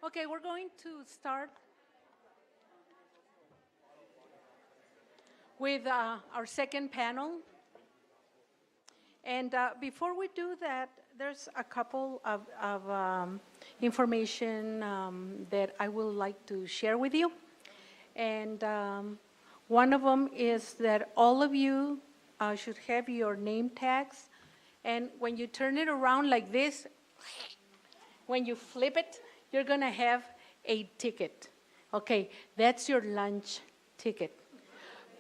Okay, we're going to start with our second panel. And before we do that, there's a couple of information that I would like to share with you. And one of them is that all of you should have your name tags. And when you turn it around like this, when you flip it, you're going to have a ticket. Okay, that's your lunch ticket.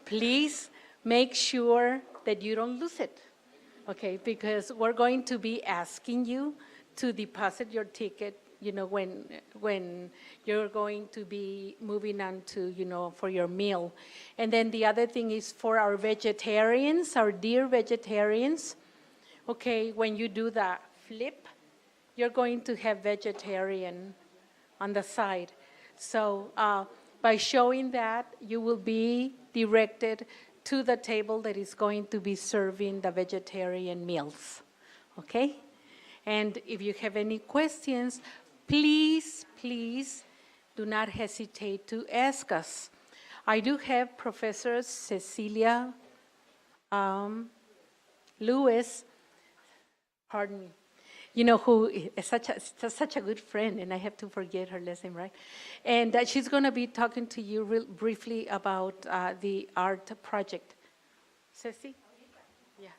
Please make sure that you don't lose it. Okay, because we're going to be asking you to deposit your ticket, you know, when you're going to be moving on to, you know, for your meal. And then the other thing is for our vegetarians, our dear vegetarians, okay, when you do the flip, you're going to have vegetarian on the side. So by showing that, you will be directed to the table that is going to be serving the vegetarian meals, okay? And if you have any questions, please do not hesitate to ask us. I do have Professor Cecilia Lewis, pardon me, you know, who is such a good friend, and I have to forget her last name, right? And she's going to be talking to you real briefly about the art project. Ceci? Yeah.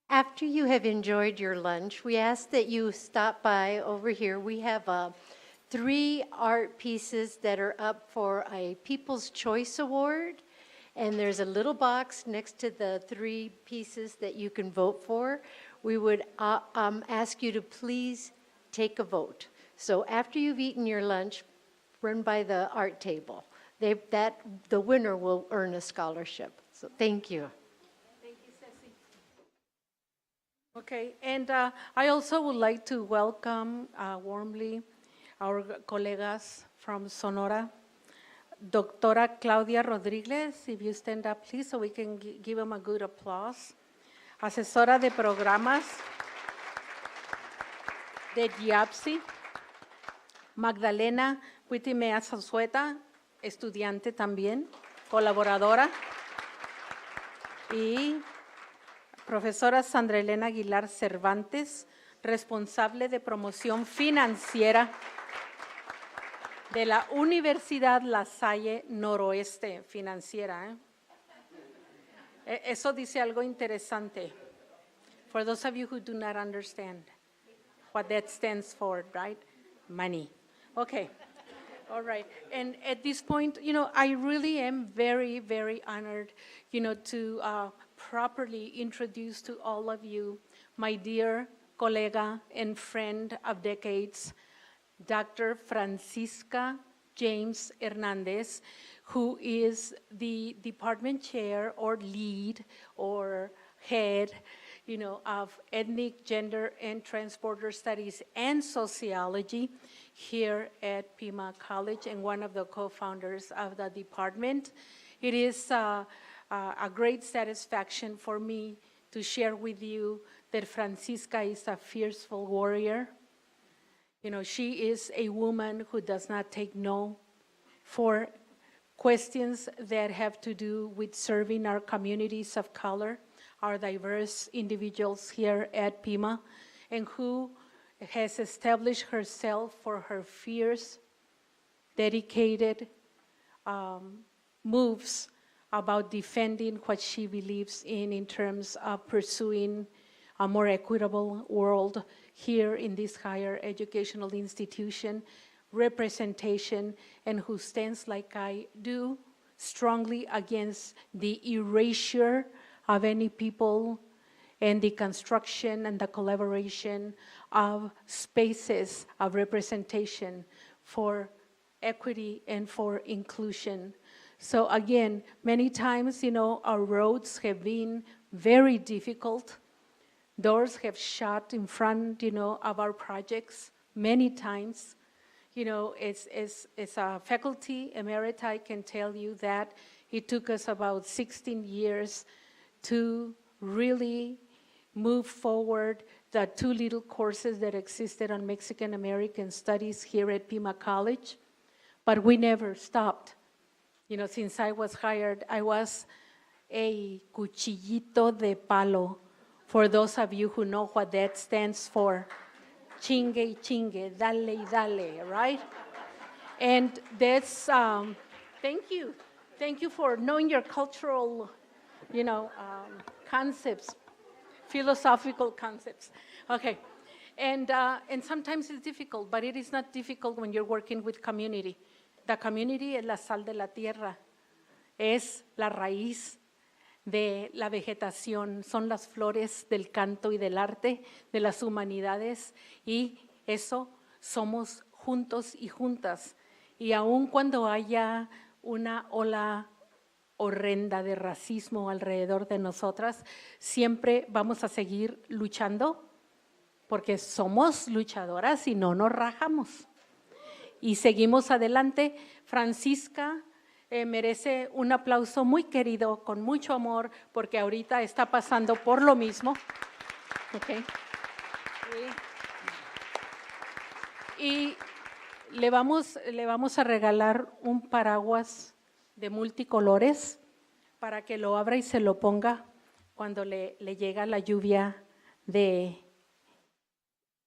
After you have enjoyed your lunch, we ask that you stop by over here. We have 3 art pieces that are up for a People's Choice Award, and there's a little box next to the 3 pieces that you can vote for. We would ask you to please take a vote. So after you've eaten your lunch, run by the art table. The winner will earn a scholarship. So thank you. Okay, and I also would like to welcome warmly our colegas from Sonora. Doctora Claudia Rodríguez, if you stand up, please, so we can give them a good applause. Asesora de programas de YAPSI. Magdalena Huitimea Zazueta, estudiante también, colaboradora. Y profesora Sandra Elena Aguilar Cervantes, responsable de promoción financiera de la Universidad La Salle Noroeste Financiera. Eso dice algo interesante. For those of you who do not understand what that stands for, right? Money. Okay. All right. And at this point, you know, I really am very honored, you know, to properly introduce to all of you my dear colega and friend of decades, Dr. Francisca James Hernandez, who is the department chair or lead or head, you know, of ethnic, gender, and transborder studies and sociology here at Pima College, and one of the co-founders of the department. It is a great satisfaction for me to share with you that Francisca is a fearful warrior. You know, she is a woman who does not take no for questions that have to do with serving our communities of color, our diverse individuals here at Pima, and who has established herself for her fierce, dedicated moves about defending what she believes in terms of pursuing a more equitable world here in this higher educational institution, representation, and who stands like I do strongly against the erasure of any people and the construction and the collaboration of spaces of representation for equity and for inclusion. So again, many times, you know, our roads have been very difficult. Doors have shut in front, you know, of our projects many times. You know, it's a faculty emerita, I can tell you that it took us about 16 years to really move forward the 2 little courses that existed on Mexican American Studies here at Pima College, but we never stopped. You know, since I was hired, I was a cuchillito de palo, for those of you who know what that stands for. Chingue y chingue, dale y dale, right? And that's, thank you. Thank you for knowing your cultural, you know, concepts, philosophical concepts. Okay, and sometimes it's difficult, but it is not difficult when you're working with community. The community es la sal de la tierra, es la raíz de la vegetación, son las flores del canto y del arte, de las humanidades, y eso somos juntos y juntas. Y aun cuando haya una ola horrenda de racismo alrededor de nosotras, siempre vamos a seguir luchando, porque somos luchadoras y no nos rajamos. Y seguimos adelante. Francisca merece un aplauso muy querido, con mucho amor, porque ahorita está pasando por lo mismo. Okay. Y le vamos a regalar un paraguas de multicolores para que lo abra y se lo ponga cuando le llega la lluvia de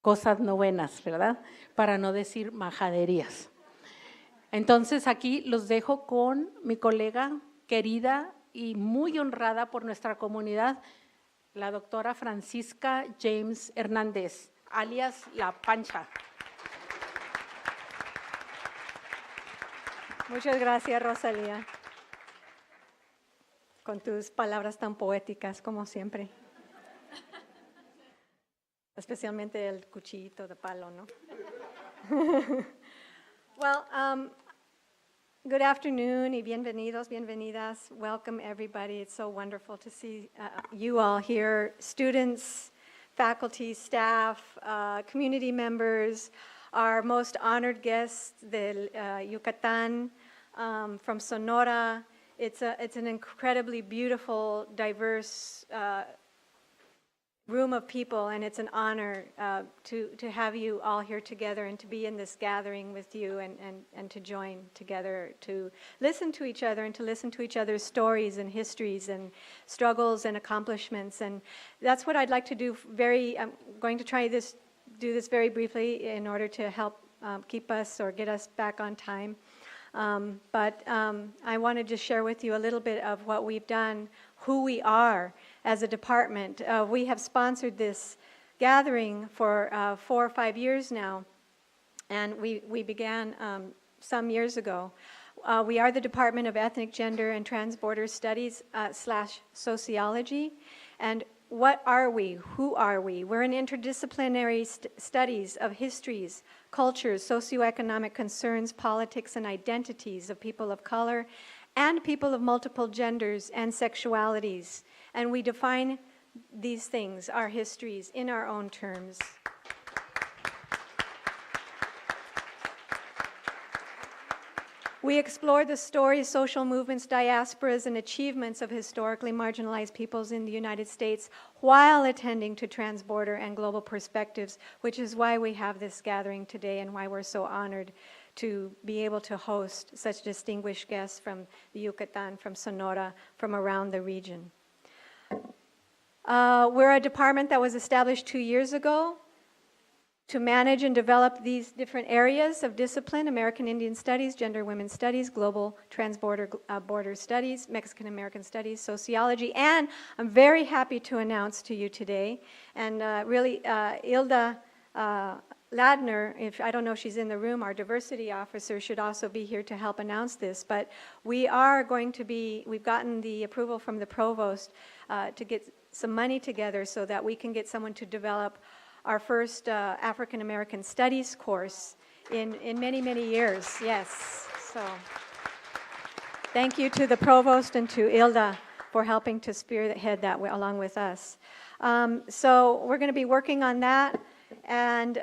cosas no buenas, ¿verdad? Para no decir majaderías. Entonces aquí los dejo con mi colega querida y muy honrada por nuestra comunidad, la doctora Francisca James Hernández, alias La Pancha. Muchas gracias, Rosalía, con tus palabras tan poéticas como siempre. Especialmente el cuchillito de palo, ¿no? Well, good afternoon y bienvenidos, bienvenidas. Welcome, everybody. It's so wonderful to see you all here, students, faculty, staff, community members, our most honored guests del Yucatán, from Sonora. It's an incredibly beautiful, diverse room of people, and it's an honor to have you all here together and to be in this gathering with you and to join together to listen to each other and to listen to each other's stories and histories and struggles and accomplishments. And that's what I'd like to do. I'm going to try do this very briefly in order to help keep us or get us back on time. But I want to just share with you a little bit of what we've done, who we are as a department. We have sponsored this gathering for 4 or 5 years now, and we began some years ago. We are the Department of Ethnic, Gender, and Transborder Studies / Sociology. And what are we? Who are we? We're an interdisciplinary studies of histories, cultures, socioeconomic concerns, politics, and identities of people of color and people of multiple genders and sexualities. And we define these things, our histories, in our own terms. We explore the stories, social movements, diasporas, and achievements of historically marginalized peoples in the United States while attending to transborder and global perspectives, which is why we have this gathering today and why we're so honored to be able to host such distinguished guests from the Yucatan, from Sonora, from around the region. We're a department that was established 2 years ago to manage and develop these different areas of discipline: American Indian Studies, Gender Women Studies, Global Transborder Border Studies, Mexican American Studies, Sociology, and I'm very happy to announce to you today, and really Ilda Ladner, I don't know if she's in the room, our diversity officer should also be here to help announce this, but we've gotten the approval from the provost to get some money together so that we can get someone to develop our first African American Studies course in many, many years. Yes. So thank you to the provost and to Ilda for helping to spearhead that along with us. So we're going to be working on that And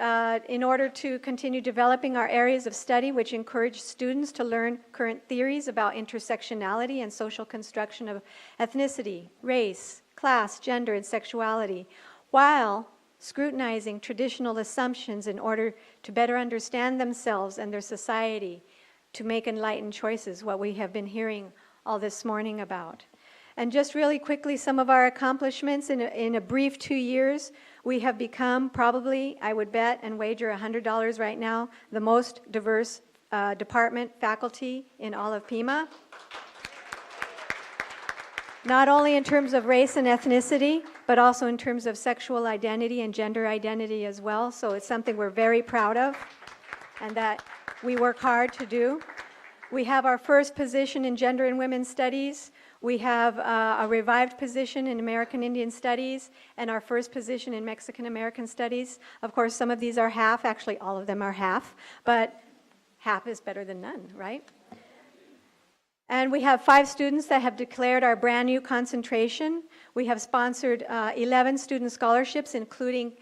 in order to continue developing our areas of study, which encourage students to learn current theories about intersectionality and social construction of ethnicity, race, class, gender, and sexuality, while scrutinizing traditional assumptions in order to better understand themselves and their society, to make enlightened choices, what we have been hearing all this morning about. And just really quickly, some of our accomplishments in a brief 2 years, we have become probably, I would bet and wager $100 right now, the most diverse department faculty in all of Pima. Not only in terms of race and ethnicity, but also in terms of sexual identity and gender identity as well. So it's something we're very proud of and that we work hard to do. We have our first position in gender and women's studies. We have a revived position in American Indian Studies and our first position in Mexican American Studies. Of course, some of these are half, actually all of them are half, but half is better than none, right? And we have 5 students that have declared our brand new concentration. We have sponsored 11 student scholarships, including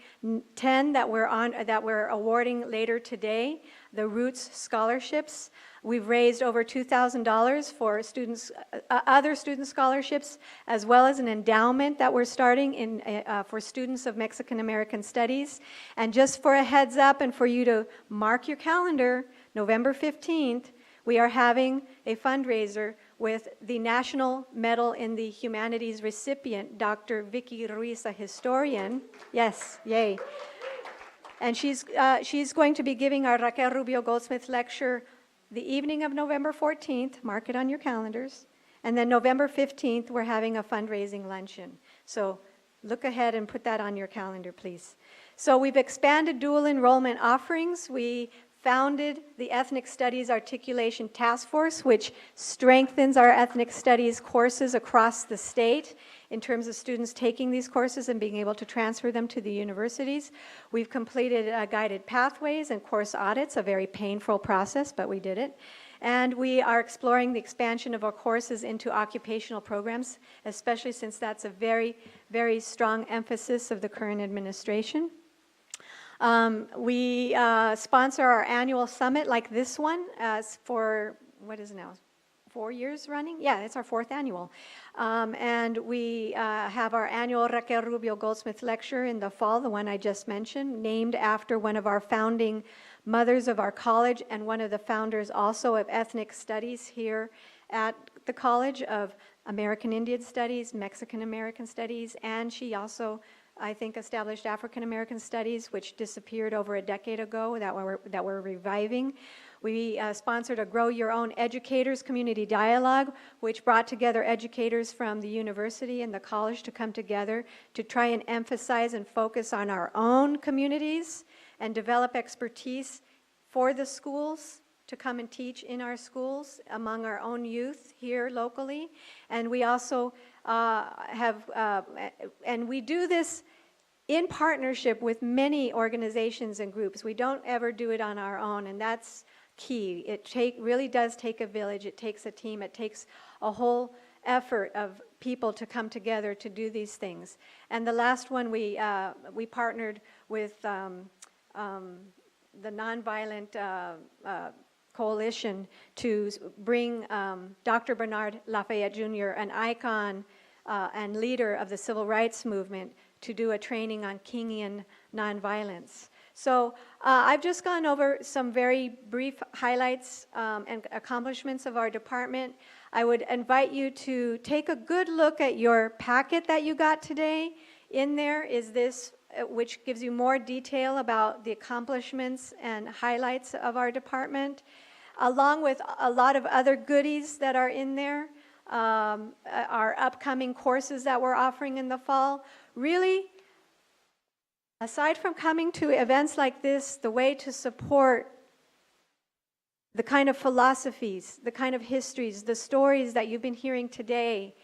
10 that we're awarding later today, the Roots scholarships. We've raised over $2,000 for students, other student scholarships, as well as an endowment that we're starting for students of Mexican American Studies. And just for a heads up and for you to mark your calendar, November 15th, we are having a fundraiser with the National Medal in the Humanities recipient, Dr. Vicky Ruiz, a historian. Yes, yay. And she's going to be giving our Raquel Rubio Goldsmith lecture the evening of November 14th. Mark it on your calendars. And then November 15th, we're having a fundraising luncheon. So look ahead and put that on your calendar, please. So we've expanded dual enrollment offerings. We founded the Ethnic Studies Articulation Task Force, which strengthens our ethnic studies courses across the state in terms of students taking these courses and being able to transfer them to the universities. We've completed guided pathways and course audits, a very painful process, but we did it. And we are exploring the expansion of our courses into occupational programs, especially since that's a very, very strong emphasis of the current administration. We sponsor our annual summit like this one for, what is it now, 4 years running? Yeah, it's our 4th annual. And we have our annual Raquel Rubio Goldsmith lecture in the fall, the one I just mentioned, named after one of our founding mothers of our college and one of the founders also of ethnic studies here at the College of American Indian Studies, Mexican American Studies, and she also, I think, established African American Studies, which disappeared over a decade ago that we're reviving. We sponsored a Grow Your Own Educators Community Dialogue, which brought together educators from the university and the college to come together to try and emphasize and focus on our own communities and develop expertise for the schools to come and teach in our schools among our own youth here locally. And we also and we do this in partnership with many organizations and groups. We don't ever do it on our own, and that's key. It really does take a village. It takes a team. It takes a whole effort of people to come together to do these things. And the last one, we partnered with the Nonviolent Coalition to bring Dr. Bernard Lafayette Jr., an icon and leader of the civil rights movement, to do a training on Kingian nonviolence. So I've just gone over some very brief highlights and accomplishments of our department. I would invite you to take a good look at your packet that you got today. In there is this, which gives you more detail about the accomplishments and highlights of our department, along with a lot of other goodies that are in there, our upcoming courses that we're offering in the fall. Really, aside from coming to events like this, the way to support the kind of philosophies, the kind of histories, the stories that you've been hearing today,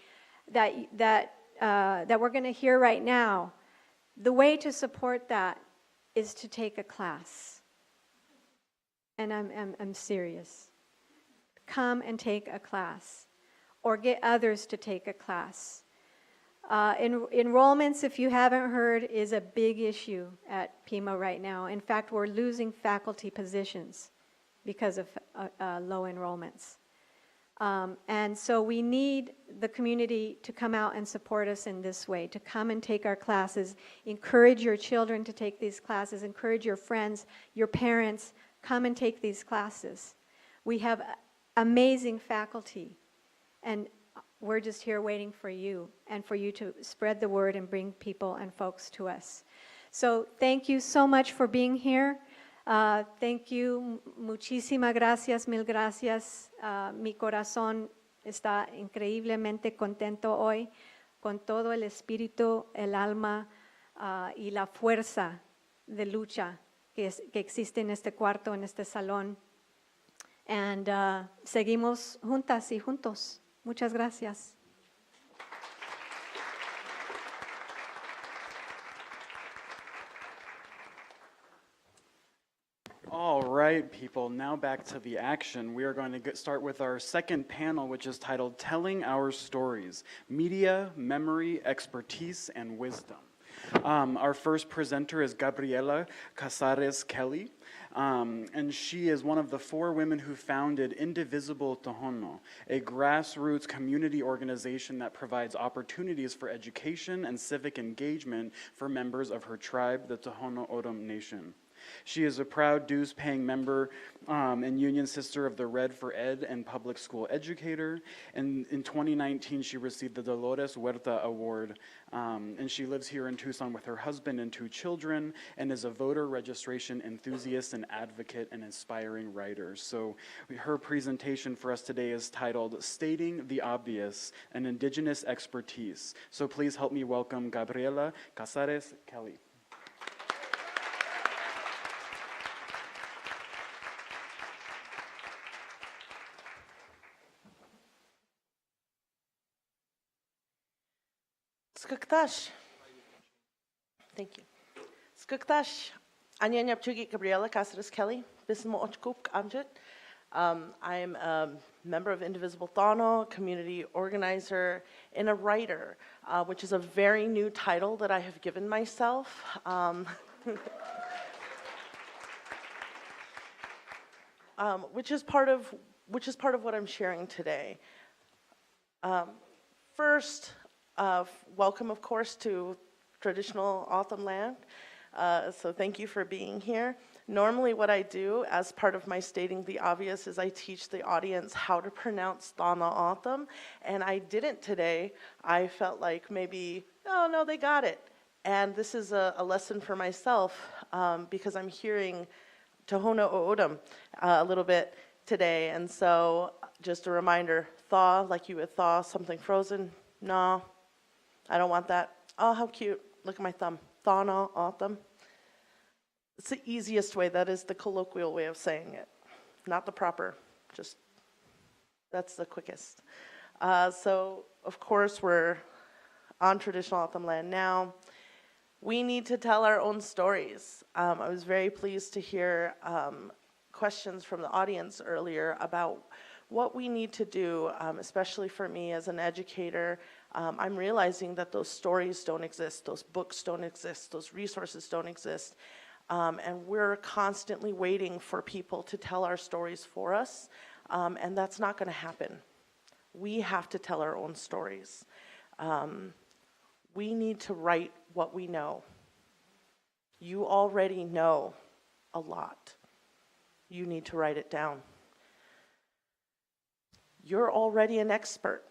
that we're going to hear right now, the way to support that is to take a class. And I'm serious. Come and take a class, or get others to take a class. Enrollments, if you haven't heard, is a big issue at Pima right now. In fact, we're losing faculty positions because of low enrollments. And so we need the community to come out and support us in this way, to come and take our classes, encourage your children to take these classes, encourage your friends, your parents, come and take these classes. We have amazing faculty, and we're just here waiting for you and for you to spread the word and bring people and folks to us. So thank you so much for being here. Thank you. Muchísimas gracias, mil gracias. Mi corazón está increíblemente contento hoy con todo el espíritu, el alma y la fuerza de lucha que existe en este cuarto, en este salón. And seguimos juntas y juntos. Muchas gracias. All right, people, now back to the action. We are going to start with our second panel, which is titled Telling Our Stories, Media, Memory, Expertise, and Wisdom. Our first presenter is Gabriella Cazares-Kelly, and she is one of the 4 women who founded Indivisible Tohono, a grassroots community organization that provides opportunities for education and civic engagement for members of her tribe, the Tohono O'odham Nation. She is a proud dues-paying member and union sister of the Red for Ed and public school educator. And in 2019, she received the Dolores Huerta Award. And she lives here in Tucson with her husband and 2 children, and is a voter registration enthusiast and advocate and inspiring writer. So her presentation for us today is titled Stating the Obvious, an Indigenous Expertise. So please help me welcome Gabriella Cazares-Kelly. Skuktash. Thank you. Skuktash. Anya Nyapchugi Gabriella Cazares-Kelly. Bismo Ochkup Amjit. I'm a member of Indivisible Tohono, community organizer, and a writer, which is a very new title that I have given myself. Which is part of what I'm sharing today. First, welcome, of course, to traditional O'odham land. So thank you for being here. Normally what I do as part of my stating the obvious is I teach the audience how to pronounce Tohono O'odham, and I didn't today. I felt like maybe, oh no, they got it. And this is a lesson for myself because I'm hearing Tohono O'odham a little bit today. And so just a reminder, thaw, like you would thaw something frozen. No, I don't want that. Oh, how cute. Look at my thumb. Tohono O'odham. It's the easiest way. That is the colloquial way of saying it. Not the proper. Just, that's the quickest. So, of course, we're on traditional O'odham land now. We need to tell our own stories. I was very pleased to hear questions from the audience earlier about what we need to do, especially for me as an educator. I'm realizing that those stories don't exist, those books don't exist, those resources don't exist, and we're constantly waiting for people to tell our stories for us, and that's not going to happen. We have to tell our own stories. We need to write what we know. You already know a lot. You need to write it down. You're already an expert.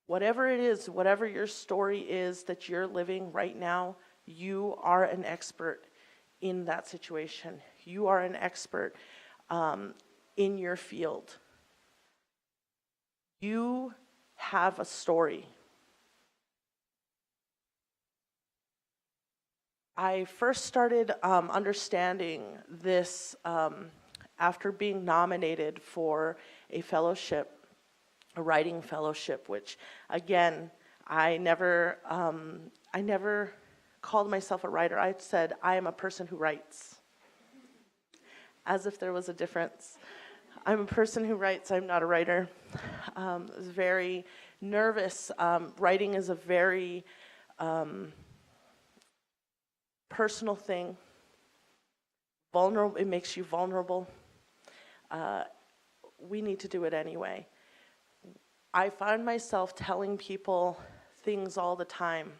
Whatever it is, whatever your story is that you're living right now, you are an expert in that situation. You are an expert in your field. You have a story. I first started understanding this after being nominated for a fellowship, a writing fellowship, which again, I never called myself a writer. I said, I am a person who writes, as if there was a difference. I'm a person who writes, I'm not a writer. I was very nervous. Writing is a very personal thing. Vulnerable, it makes you vulnerable. We need to do it anyway. I find myself telling people things all the time.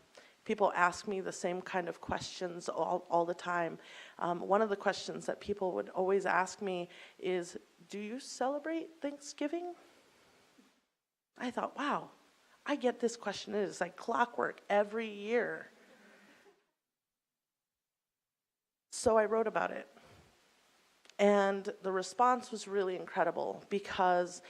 People ask me the same kind of questions all the time. One of the questions that people would always ask me is, do you celebrate Thanksgiving? I thought, wow, I get this question. It is like clockwork every year. So I wrote about it. And the response was really incredible because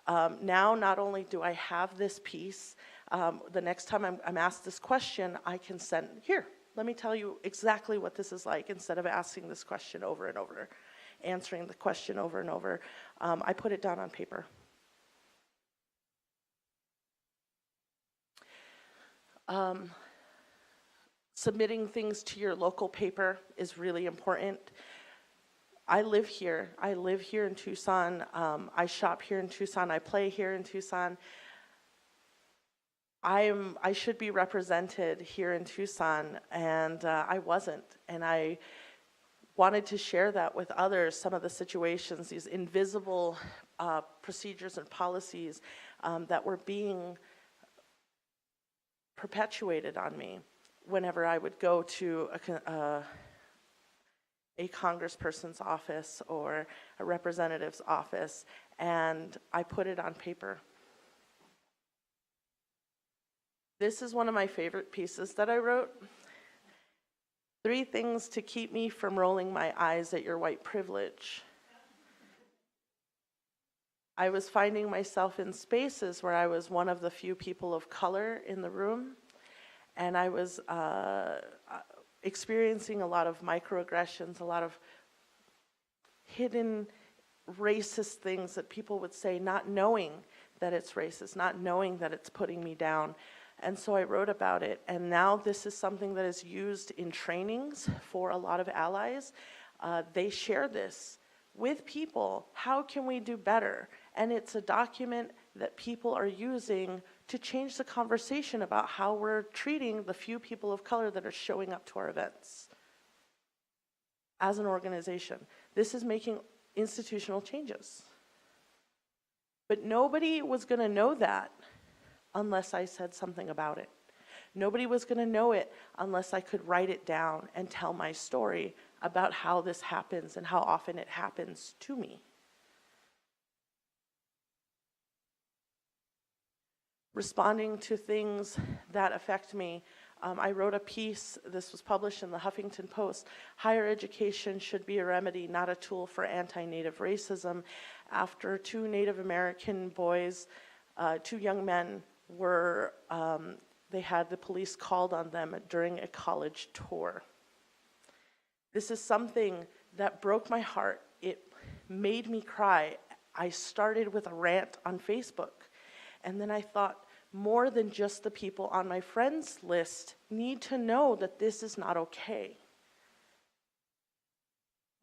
now not only do I have this piece, the next time I'm asked this question, I can send, here, let me tell you exactly what this is like instead of asking this question over and over, answering the question over and over. I put it down on paper. Submitting things to your local paper is really important. I live here. I live here in Tucson. I shop here in Tucson. I play here in Tucson. I should be represented here in Tucson, and I wasn't. And I wanted to share that with others, some of the situations, these invisible procedures and policies that were being perpetuated on me whenever I would go to a congressperson's office or a representative's office, and I put it on paper. This is one of my favorite pieces that I wrote. 3 things to keep me from rolling my eyes at your white privilege. I was finding myself in spaces where I was one of the few people of color in the room, and I was experiencing a lot of microaggressions, a lot of hidden racist things that people would say, not knowing that it's racist, not knowing that it's putting me down. And so I wrote about it, and now this is something that is used in trainings for a lot of allies. They share this with people. How can we do better? And it's a document that people are using to change the conversation about how we're treating the few people of color that are showing up to our events. As an organization, this is making institutional changes. But nobody was going to know that unless I said something about it. Nobody was going to know it unless I could write it down and tell my story about how this happens and how often it happens to me. Responding to things that affect me. I wrote a piece, this was published in the Huffington Post, higher education should be a remedy, not a tool for anti-Native racism, after 2 Native American boys, 2 young men were, they had the police called on them during a college tour. This is something that broke my heart. It made me cry. I started with a rant on Facebook, and then I thought, more than just the people on my friends list need to know that this is not okay.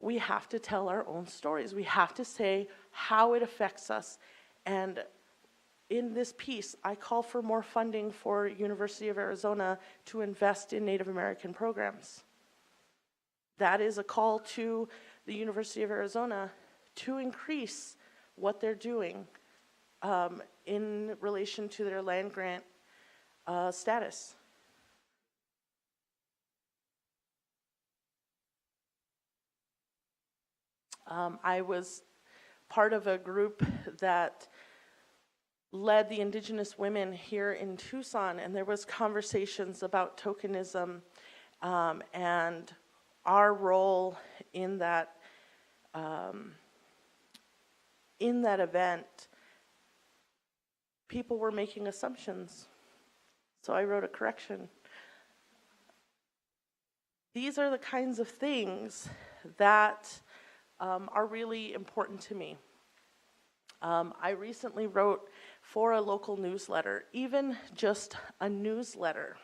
We have to tell our own stories. We have to say how it affects us. And in this piece, I call for more funding for University of Arizona to invest in Native American programs. That is a call to the University of Arizona to increase what they're doing in relation to their land grant status. I was part of a group that led the Indigenous women here in Tucson, and there was conversations about tokenism and our role in that event. People were making assumptions, so I wrote a correction. These are the kinds of things that are really important to me. I recently wrote for a local newsletter, even just a newsletter.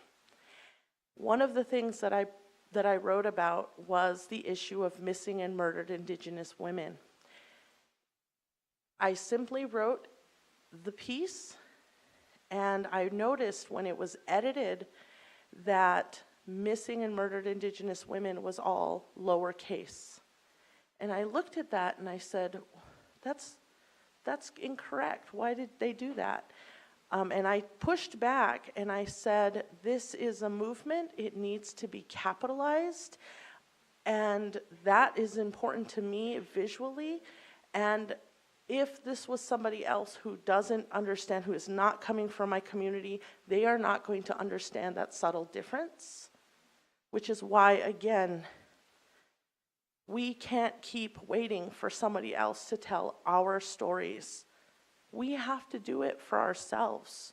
One of the things that I wrote about was the issue of missing and murdered Indigenous women. I simply wrote the piece, and I noticed when it was edited that missing and murdered Indigenous women was all lowercase. And I looked at that and I said, that's incorrect. Why did they do that? And I pushed back and I said, this is a movement. It needs to be capitalized. And that is important to me visually. And if this was somebody else who doesn't understand, who is not coming from my community, they are not going to understand that subtle difference, which is why, again, we can't keep waiting for somebody else to tell our stories. We have to do it for ourselves.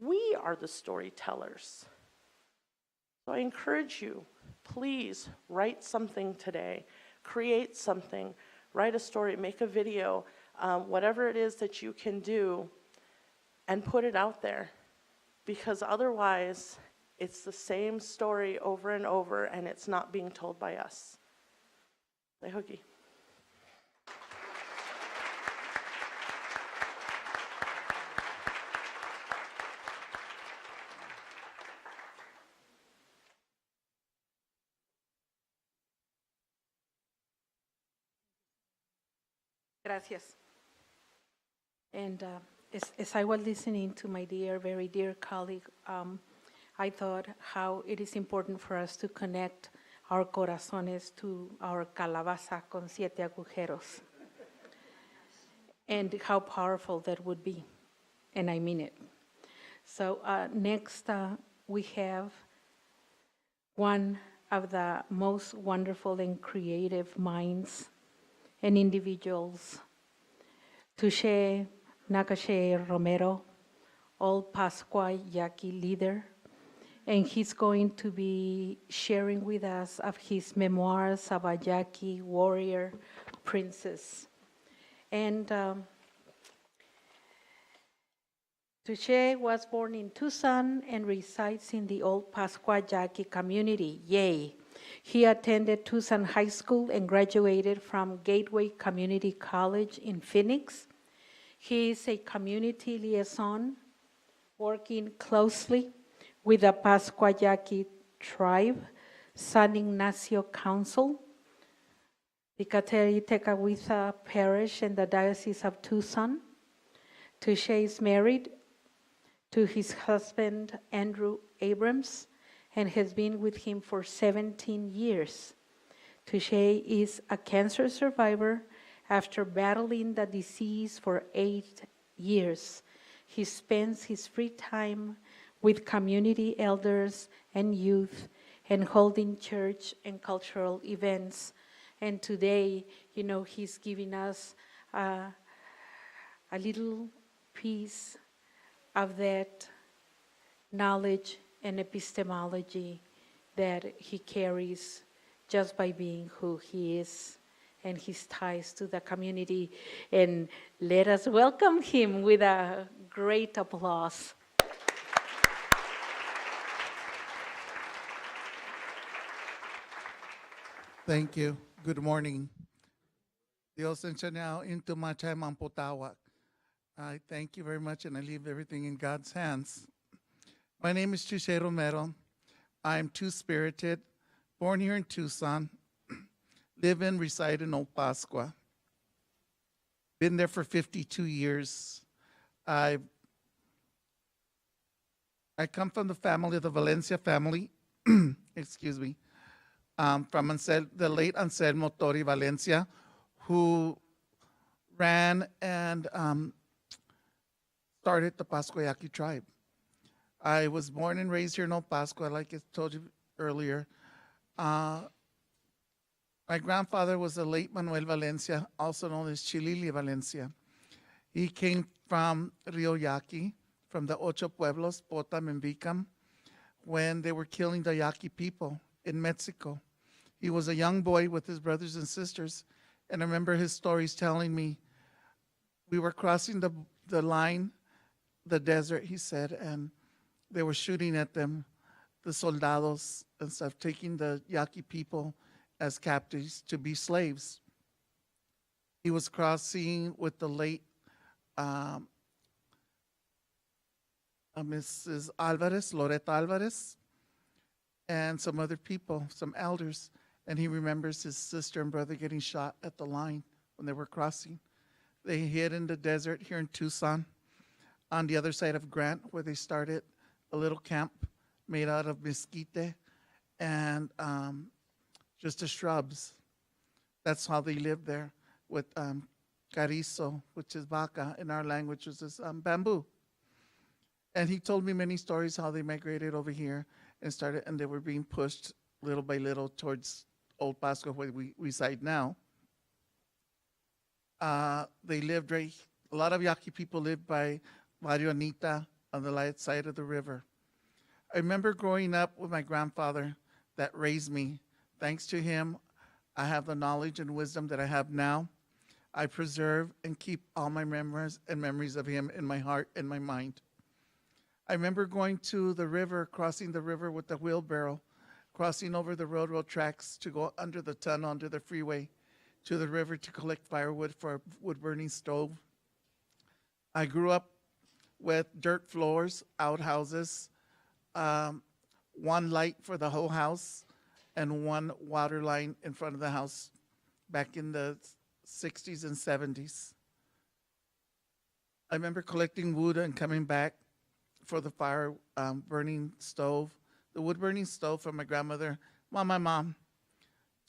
We are the storytellers. So I encourage you, please write something today, create something, write a story, make a video, whatever it is that you can do, and put it out there. Because otherwise, it's the same story over and over, and it's not being told by us. Lehoki. Gracias. And as I was listening to my dear, very dear colleague, I thought how it is important for us to connect our corazones to our calabaza con siete agujeros. And how powerful that would be. And I mean it. So next we have one of the most wonderful and creative minds and individuals, Touché, Knokachae, Romero, old Pasqua Yaqui leader, and he's going to be sharing with us of his memoirs about Yaqui warrior princess. And Touché was born in Tucson and resides in the old Pasqua Yaqui community, Yay. He attended Tucson High School and graduated from Gateway Community College in Phoenix. He is a community liaison working closely with the Pasqua Yaqui tribe, San Ignacio Council, the Cateri-Tecawitha Parish in the Diocese of Tucson. Touché is married to his husband, Andrew Abrams, and has been with him for 17 years. Touché is a cancer survivor after battling the disease for 8 years. He spends his free time with community elders and youth and holding church and cultural events. And today, you know, he's giving us a little piece of that knowledge and epistemology that he carries just by being who he is and his ties to the community. And let us welcome him with a great applause. Thank you. Good morning. Dios enseñó into my time ang potawak. I thank you very much, and I leave everything in God's hands. My name is Touché Romero. I'm two-spirited, born here in Tucson, live and reside in Old Pasqua. Been there for 52 years. I come from the family of the Valencia family, excuse me, from the late Anselmo Tori Valencia, who ran and started the Pasqua Yaqui tribe. I was born and raised here in Old Pasqua, like I told you earlier. My grandfather was the late Manuel Valencia, also known as Chilili Valencia. He came from Rio Yaqui, from the Ocho Pueblos, Potam and Vicam, when they were killing the Yaqui people in Mexico. He was a young boy with his brothers and sisters, and I remember his stories telling me, we were crossing the line, the desert, he said, and they were shooting at them, the soldados and stuff, taking the Yaqui people as captives to be slaves. He was crossing with the late Mrs. Alvarez, Loretta Alvarez, and some other people, some elders. And he remembers his sister and brother getting shot at the line when they were crossing. They hid in the desert here in Tucson, on the other side of Grant, where they started a little camp made out of mesquite and just the shrubs. That's how they lived there, with carizo, which is vaca in our language, which is bamboo. And he told me many stories how they migrated over here and they were being pushed little by little towards Old Pasqua, where we reside now. They lived a lot of Yaqui people lived by Barrio Anita on the right side of the river. I remember growing up with my grandfather that raised me. Thanks to him, I have the knowledge and wisdom that I have now. I preserve and keep all my memories of him in my heart and my mind. I remember going to the river, crossing the river with the wheelbarrow, crossing over the railroad tracks to go under the tunnel, under the freeway, to the river to collect firewood for a wood-burning stove. I grew up with dirt floors, outhouses, one light for the whole house, and one water line in front of the house back in the 60s and 70s. I remember collecting wood and coming back for the fire burning stove, the wood burning stove from my grandmother, my mom,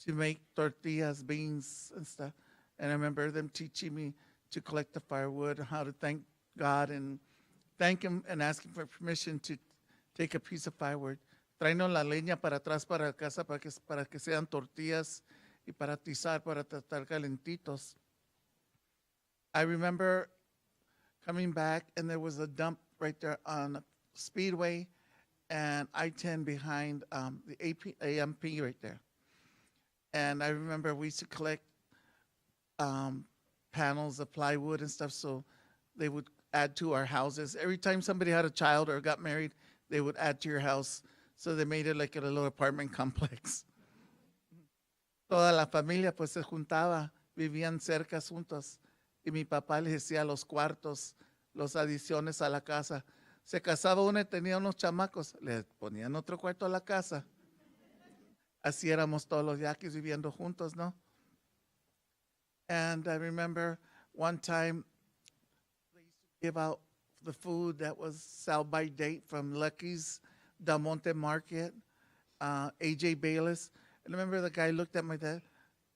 to make tortillas, beans, and stuff. And I remember them teaching me to collect the firewood, how to thank God and thank him and ask him for permission to take a piece of firewood. Tráenos la leña para atrás para la casa para que sean tortillas y para atizar, para estar calentitos. I remember coming back and there was a dump right there on Speedway and I-10 behind the AMP right there. And I remember we used to collect panels of plywood and stuff, so they would add to our houses. Every time somebody had a child or got married, they would add to your house. So they made it like a little apartment complex. Toda la familia pues se juntaba, vivían cerca juntos. Y mi papá les decía los cuartos, los adiciones a la casa. Se casaba uno y tenía unos chamacos, le ponían otro cuarto a la casa. Así éramos todos los yaquis viviendo juntos, ¿no? And I remember one time they used to give out the food that was sell by date from Lucky's Del Monte Market, A.J. Bayless. And I remember the guy looked at my dad,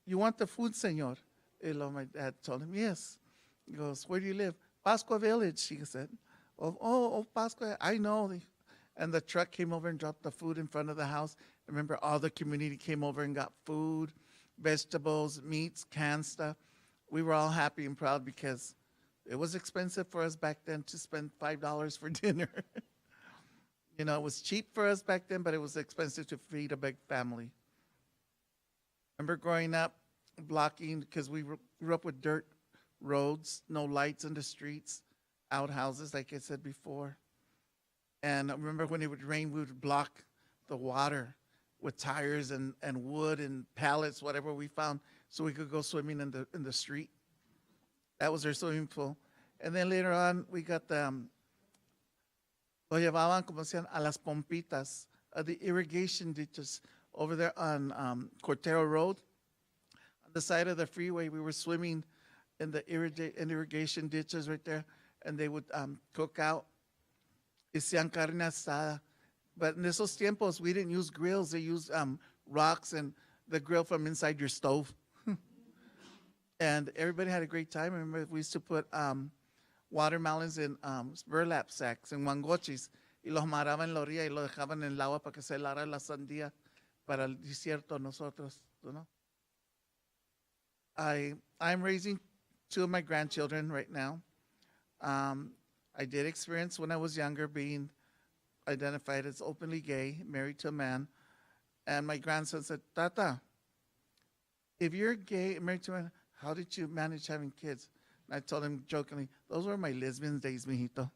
"You want the food, senor?" And my dad told him, "Yes." He goes, "Where do you live?" "Pasqua Village," he said. Oh, Pasqua, I know. And the truck came over and dropped the food in front of the house. I remember all the community came over and got food, vegetables, meats, canned stuff. We were all happy and proud because it was expensive for us back then to spend $5 for dinner. You know, it was cheap for us back then, but it was expensive to feed a big family. Remember growing up, blocking, because we grew up with dirt roads, no lights in the streets, outhouses, like I said before. And I remember when it would rain, we would block the water with tires and wood and pallets, whatever we found, so we could go swimming in the street. That was our swimming pool. And then later on, we got the, lo llevaban, como decían, a las pompitas, the irrigation ditches over there on Cortero Road. On the side of the freeway, we were swimming in the irrigation ditches right there, and they would cook out. Hacían carne asada. But in esos tiempos, we didn't use grills. They used rocks and the grill from inside your stove. And everybody had a great time. I remember we used to put watermelons in burlap sacks and guangochis y los amarraban en la orilla y lo dejaban en el agua para que se helara la sandía para el desierto nosotros, you know. I'm raising 2 of my grandchildren right now. I did experience when I was younger being identified as openly gay, married to a man. And my grandson said, "Tata, if you're gay, married to a man, how did you manage having kids?" And I told him jokingly, "Those were my lesbian days, mijito."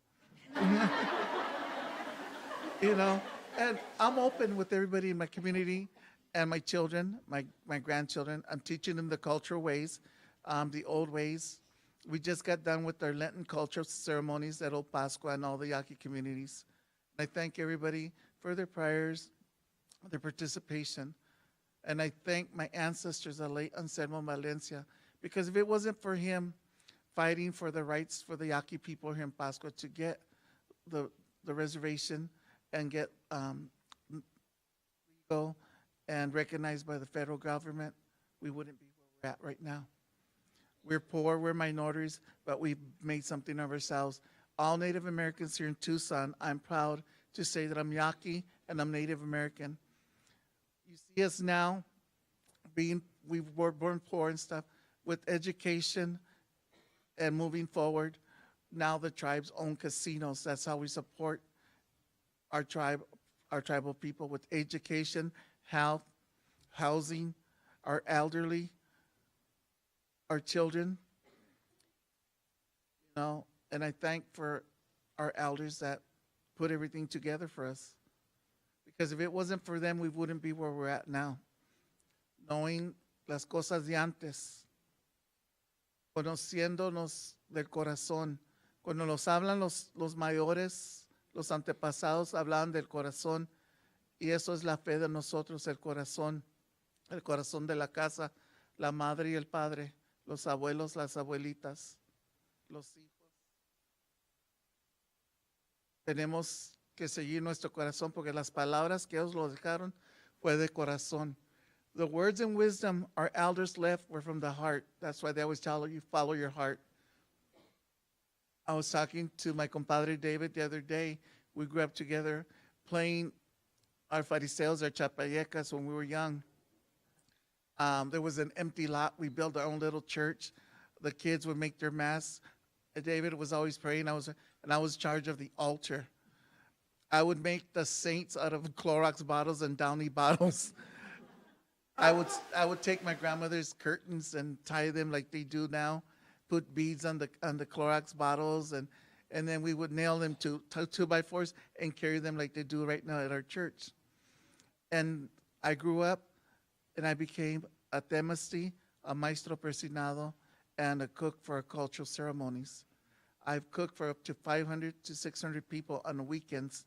You know, and I'm open with everybody in my community and my children, my grandchildren. I'm teaching them the cultural ways. the old ways. We just got done with our Lenten cultural ceremonies at Old Pasqua and all the Yaqui communities. I thank everybody for their prayers, their participation. And I thank my ancestors, the late Anselmo Valencia, because if it wasn't for him fighting for the rights for the Yaqui people here in Pasqua to get the reservation and get legal and recognized by the federal government, we wouldn't be where we're at right now. We're poor, we're minorities, but we've made something of ourselves. All Native Americans here in Tucson, I'm proud to say that I'm Yaqui and I'm Native American. You see us now, we were born poor and stuff, with education and moving forward. Now the tribes own casinos. That's how we support our tribal people with education, health, housing, our elderly, our children, you know, and I thank for our elders that put everything together for us. Because if it wasn't for them, we wouldn't be where we're at now. Knowing las cosas de antes, conociéndonos del corazón. Cuando nos hablan los mayores, los antepasados hablaban del corazón, y eso es la fe de nosotros, el corazón de la casa, la madre y el padre, los abuelos, las abuelitas, los hijos. Tenemos que seguir nuestro corazón porque las palabras que ellos lo dejaron fue de corazón. The words and wisdom our elders left were from the heart. That's why they always tell you, follow your heart. I was talking to my compadre David the other day. We grew up together playing our fariseos, our chapayecas when we were young. There was an empty lot. We built our own little church. The kids would make their mass. David was always praying. I was in charge of the altar. I would make the saints out of Clorox bottles and Downy bottles. I would take my grandmother's curtains and tie them like they do now, put beads on the Clorox bottles, and then we would nail them to 2x4s and carry them like they do right now at our church. And I grew up and I became a temasti, a maestro persinado, and a cook for our cultural ceremonies. I've cooked for up to 500 to 600 people on the weekends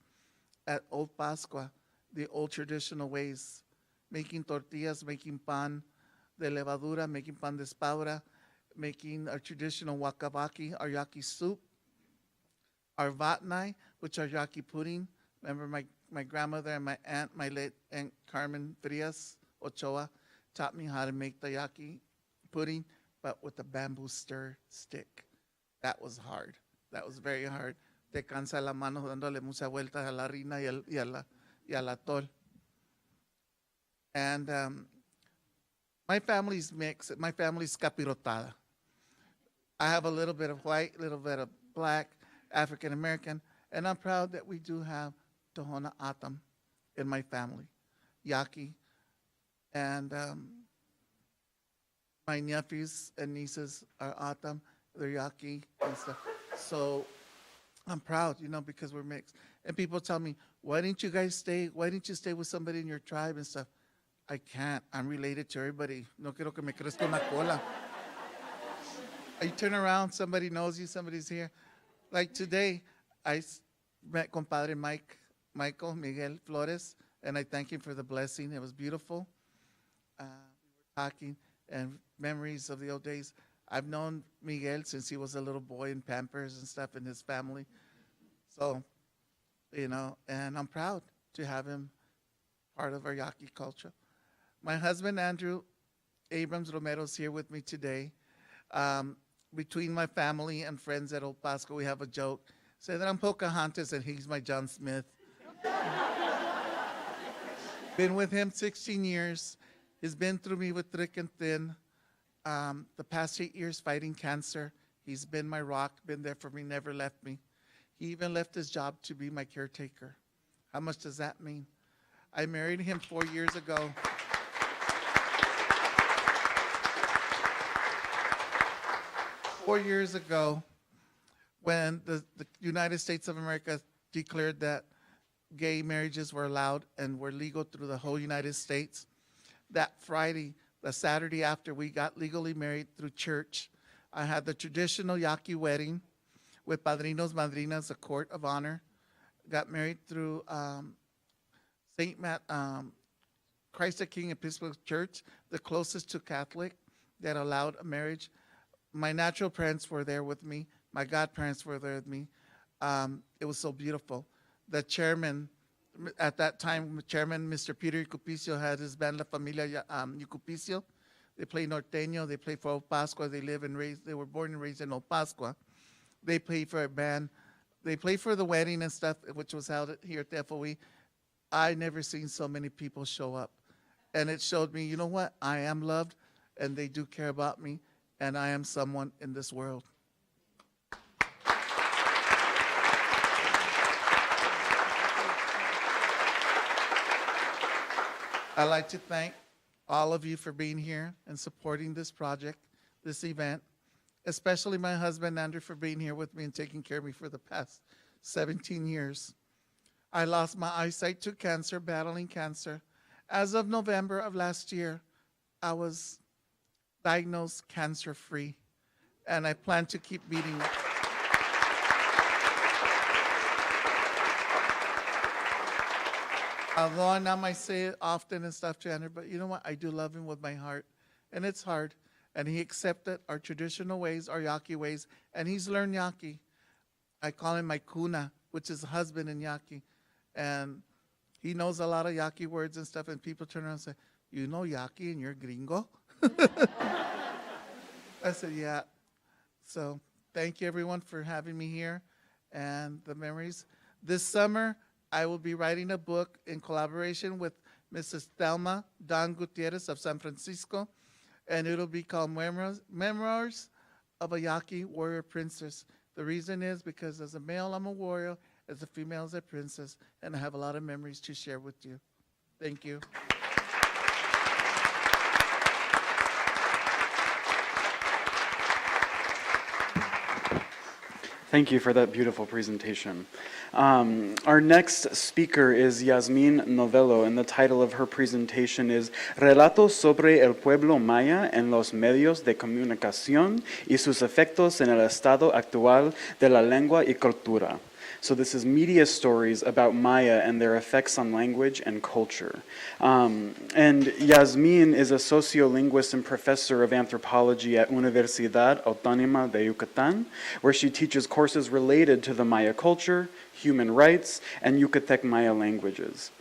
at Old Pasqua, the old traditional ways, making tortillas, making pan de levadura, making pan de espadra, making our traditional wakabaki, our Yaqui soup, our vatnai, which are Yaqui pudding. Remember my grandmother and my aunt, my late Aunt Carmen Frias Ochoa, taught me how to make the Yaqui pudding, but with a bamboo stir stick. That was hard. That was very hard. Te cansa la mano dándole muchas vueltas a la harina y al atol. And my family's mixed. My family's capirotada. I have a little bit of white, a little bit of black, African American, and I'm proud that we do have Tohono Atam in my family, Yaqui, and my nephews and nieces are Atam, they're Yaqui and stuff. So I'm proud, you know, because we're mixed. And people tell me, why didn't you stay with somebody in your tribe and stuff? I can't. I'm related to everybody. No quiero que me crezca una cola. You turn around, somebody knows you, somebody's here. Like today, I met compadre Michael Miguel Flores, and I thank him for the blessing. It was beautiful. We were talking, and memories of the old days. I've known Miguel since he was a little boy in Pampers and stuff in his family. So, you know, and I'm proud to have him part of our Yaqui culture. My husband, Andrew Abrams Romero, is here with me today. Between my family and friends at Old Pasqua, we have a joke. Say that I'm Pocahontas and he's my John Smith. Been with him 16 years. He's been through me with thick and thin. The past 8 years fighting cancer. He's been my rock, been there for me, never left me. He even left his job to be my caretaker. How much does that mean? I married him 4 years ago. 4 years ago, when the United States of America declared that gay marriages were allowed and were legal through the whole United States, that Friday the Saturday after we got legally married through church. I had the traditional Yaqui wedding with padrinos, madrinas, a court of honor. Got married through Christ the King Episcopal Church, the closest to Catholic that allowed a marriage. My natural parents were there with me. My godparents were there with me. It was so beautiful. The chairman, at that time, Chairman Mr. Peter Yucupicio had his band La Familia Yucupicio. They play norteño. They play for Old Pasqua. They were born and raised in Old Pasqua. They play for a band. They play for the wedding and stuff, which was held here at the FOE. I never seen so many people show up. And it showed me, you know what? I am loved, and they do care about me, and I am someone in this world. I'd like to thank all of you for being here and supporting this project, this event, especially my husband, Andrew, for being here with me and taking care of me for the past 17 years. I lost my eyesight to cancer, battling cancer. As of November of last year, I was diagnosed cancer-free, and I plan to keep beating it. Although I might say it often and stuff to Andrew, but you know what? I do love him with my heart, and it's hard. And he accepted our traditional ways, our Yaqui ways, and he's learned Yaqui. I call him my kuna, which is husband in Yaqui. And he knows a lot of Yaqui words and stuff, and people turn around and say, you know Yaqui and you're gringo? I said, yeah. So thank you, everyone, for having me here and the memories. This summer, I will be writing a book in collaboration with Mrs. Thelma Don Gutierrez of San Francisco, and it'll be called Memoirs of a Yaqui Warrior Princess. The reason is because as a male, I'm a warrior, as a female, I'm a princess, and I have a lot of memories to share with you. Thank you. Thank you for that beautiful presentation. Our next speaker is Yazmín Novelo, and the title of her presentation is Relatos sobre el pueblo maya en los medios de comunicación y sus efectos en el estado actual de la lengua y cultura. So this is media stories about Maya and their effects on language and culture. And Yazmín is a sociolinguist and professor of anthropology at Universidad Autónoma de Yucatán, where she teaches courses related to the Maya culture, human rights, and Yucatec Maya languages.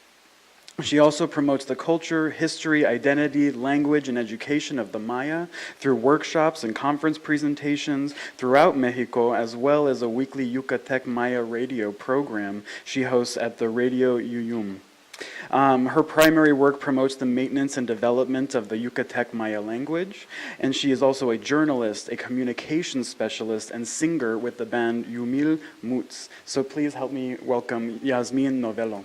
She also promotes the culture, history, identity, language, and education of the Maya through workshops and conference presentations throughout Mexico, as well as a weekly Yucatec Maya radio program she hosts at the Radio Yuyum. Her primary work promotes the maintenance and development of the Yucatec Maya language, and she is also a journalist, a communication specialist, and singer with the band Yumil Muts. So please help me welcome Yazmín Novelo.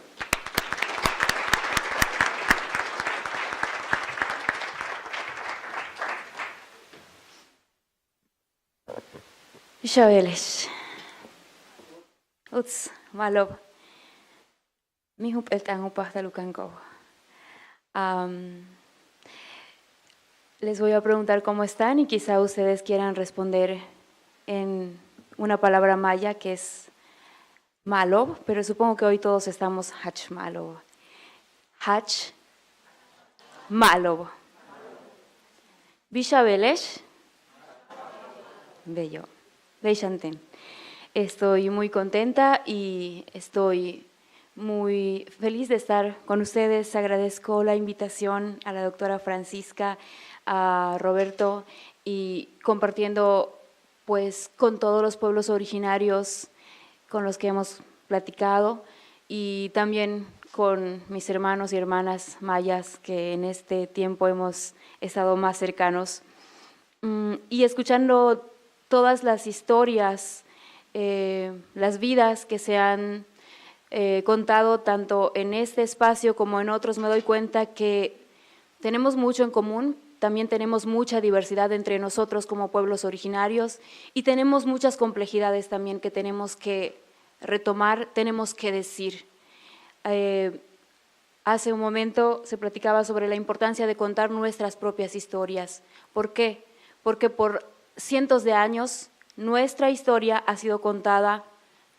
Isabelish. Uts, malob. Mi hup el tango pasta lucanco. Les voy a preguntar cómo están y quizá ustedes quieran responder en una palabra maya que es malob, pero supongo que hoy todos estamos hach malob. Hach malob. Bishabelesh. Bello. Beyanten. Estoy muy contenta y estoy muy feliz de estar con ustedes. Agradezco la invitación a la doctora Francisca, a Roberto, y compartiendo pues con todos los pueblos originarios con los que hemos platicado y también con mis hermanos y hermanas mayas que en este tiempo hemos estado más cercanos. Y escuchando todas las historias, las vidas que se han contado tanto en este espacio como en otros, me doy cuenta que tenemos mucho en común, también tenemos mucha diversidad entre nosotros como pueblos originarios y tenemos muchas complejidades también que tenemos que retomar, tenemos que decir. Hace un momento se platicaba sobre la importancia de contar nuestras propias historias. ¿Por qué? Porque por cientos de años nuestra historia ha sido contada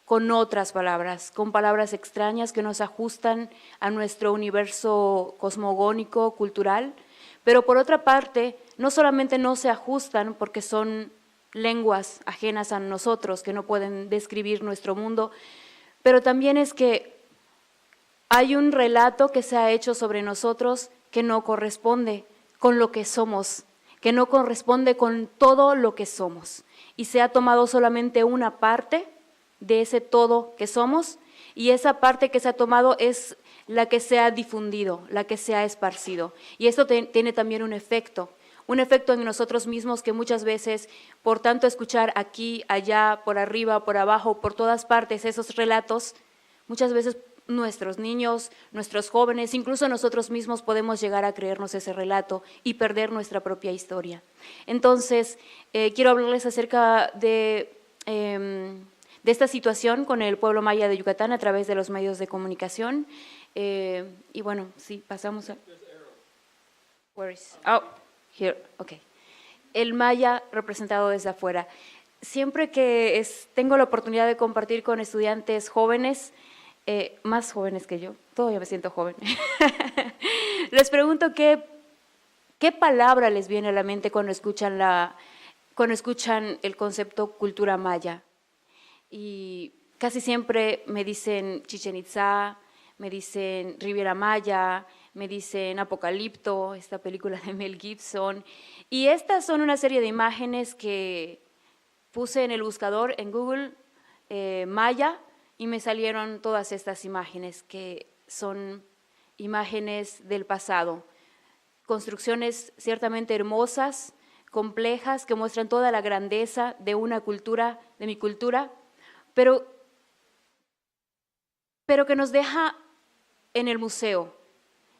con otras palabras, con palabras extrañas que nos ajustan a nuestro universo cosmogónico, cultural, pero por otra parte, no solamente no se ajustan porque son lenguas ajenas a nosotros, que no pueden describir nuestro mundo, pero también es que hay un relato que se ha hecho sobre nosotros que no corresponde con lo que somos, que no corresponde con todo lo que somos. Y se ha tomado solamente una parte de ese todo que somos, y esa parte que se ha tomado es la que se ha difundido, la que se ha esparcido. Y esto tiene también un efecto en nosotros mismos que muchas veces, por tanto escuchar aquí, allá, por arriba, por abajo, por todas partes esos relatos, muchas veces nuestros niños, nuestros jóvenes, incluso nosotros mismos podemos llegar a creernos ese relato y perder nuestra propia historia. Entonces, quiero hablarles acerca de esta situación con el pueblo maya de Yucatán a través de los medios de comunicación. Y bueno, sí, pasamos a… Where is… Oh, here, ok. El maya representado desde afuera. Siempre que tengo la oportunidad de compartir con estudiantes jóvenes, más jóvenes que yo, todavía me siento joven, les pregunto qué palabra les viene a la mente cuando escuchan el concepto cultura maya. Y casi siempre me dicen Chichén Itzá, me dicen Riviera Maya, me dicen Apocalipto, esta película de Mel Gibson. Y estas son una serie de imágenes que puse en el buscador en Google, Maya, y me salieron todas estas imágenes que son imágenes del pasado. Construcciones ciertamente hermosas, complejas, que muestran toda la grandeza de una cultura, de mi cultura, pero que nos deja en el museo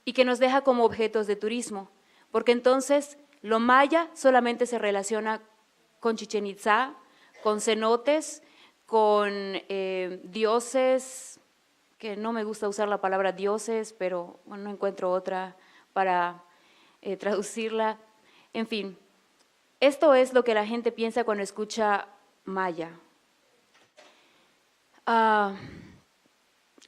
y que nos deja como objetos de turismo, porque entonces lo maya solamente se relaciona con Chichén Itzá, con cenotes, con dioses, que no me gusta usar la palabra dioses, pero bueno, no encuentro otra para traducirla. En fin, esto es lo que la gente piensa cuando escucha maya.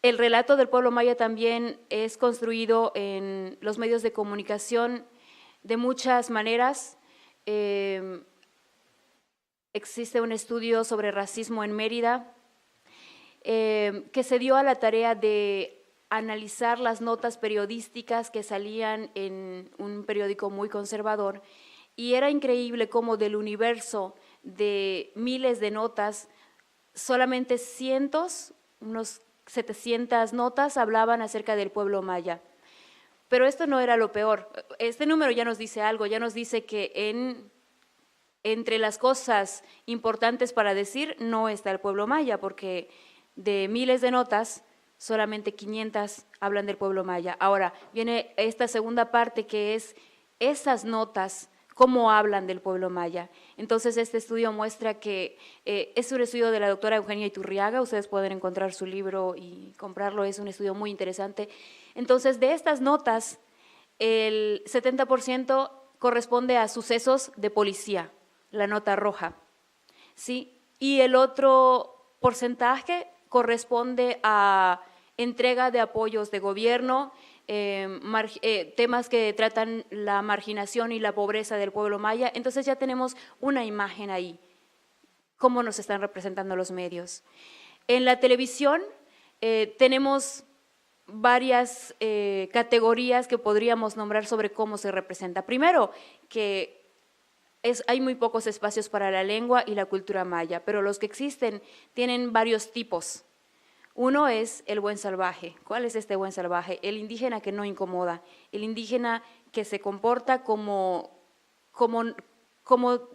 El relato del pueblo maya también es construido en los medios de comunicación de muchas maneras. Existe un estudio sobre racismo en Mérida que se dio a la tarea de analizar las notas periodísticas que salían en un periódico muy conservador, y era increíble cómo del universo de miles de notas, solamente unos 700 notas hablaban acerca del pueblo maya. Pero esto no era lo peor. Este número ya nos dice algo, ya nos dice que entre las cosas importantes para decir no está el pueblo maya, porque de miles de notas, solamente 500 hablan del pueblo maya. Ahora, viene esta segunda parte que es esas notas, cómo hablan del pueblo maya. Entonces, este estudio muestra que es un estudio de la doctora Eugenia Iturriaga, ustedes pueden encontrar su libro y comprarlo, es un estudio muy interesante. Entonces, de estas notas, el 70% corresponde a sucesos de policía, la nota roja, ¿sí? Y el otro porcentaje corresponde a entrega de apoyos de gobierno, temas que tratan la marginación y la pobreza del pueblo maya. Entonces ya tenemos una imagen ahí, cómo nos están representando los medios. En la televisión tenemos varias categorías que podríamos nombrar sobre cómo se representa. Primero, que hay muy pocos espacios para la lengua y la cultura maya, pero los que existen tienen varios tipos. Uno es el buen salvaje. ¿Cuál es este buen salvaje? El indígena que no incomoda, el indígena que se comporta como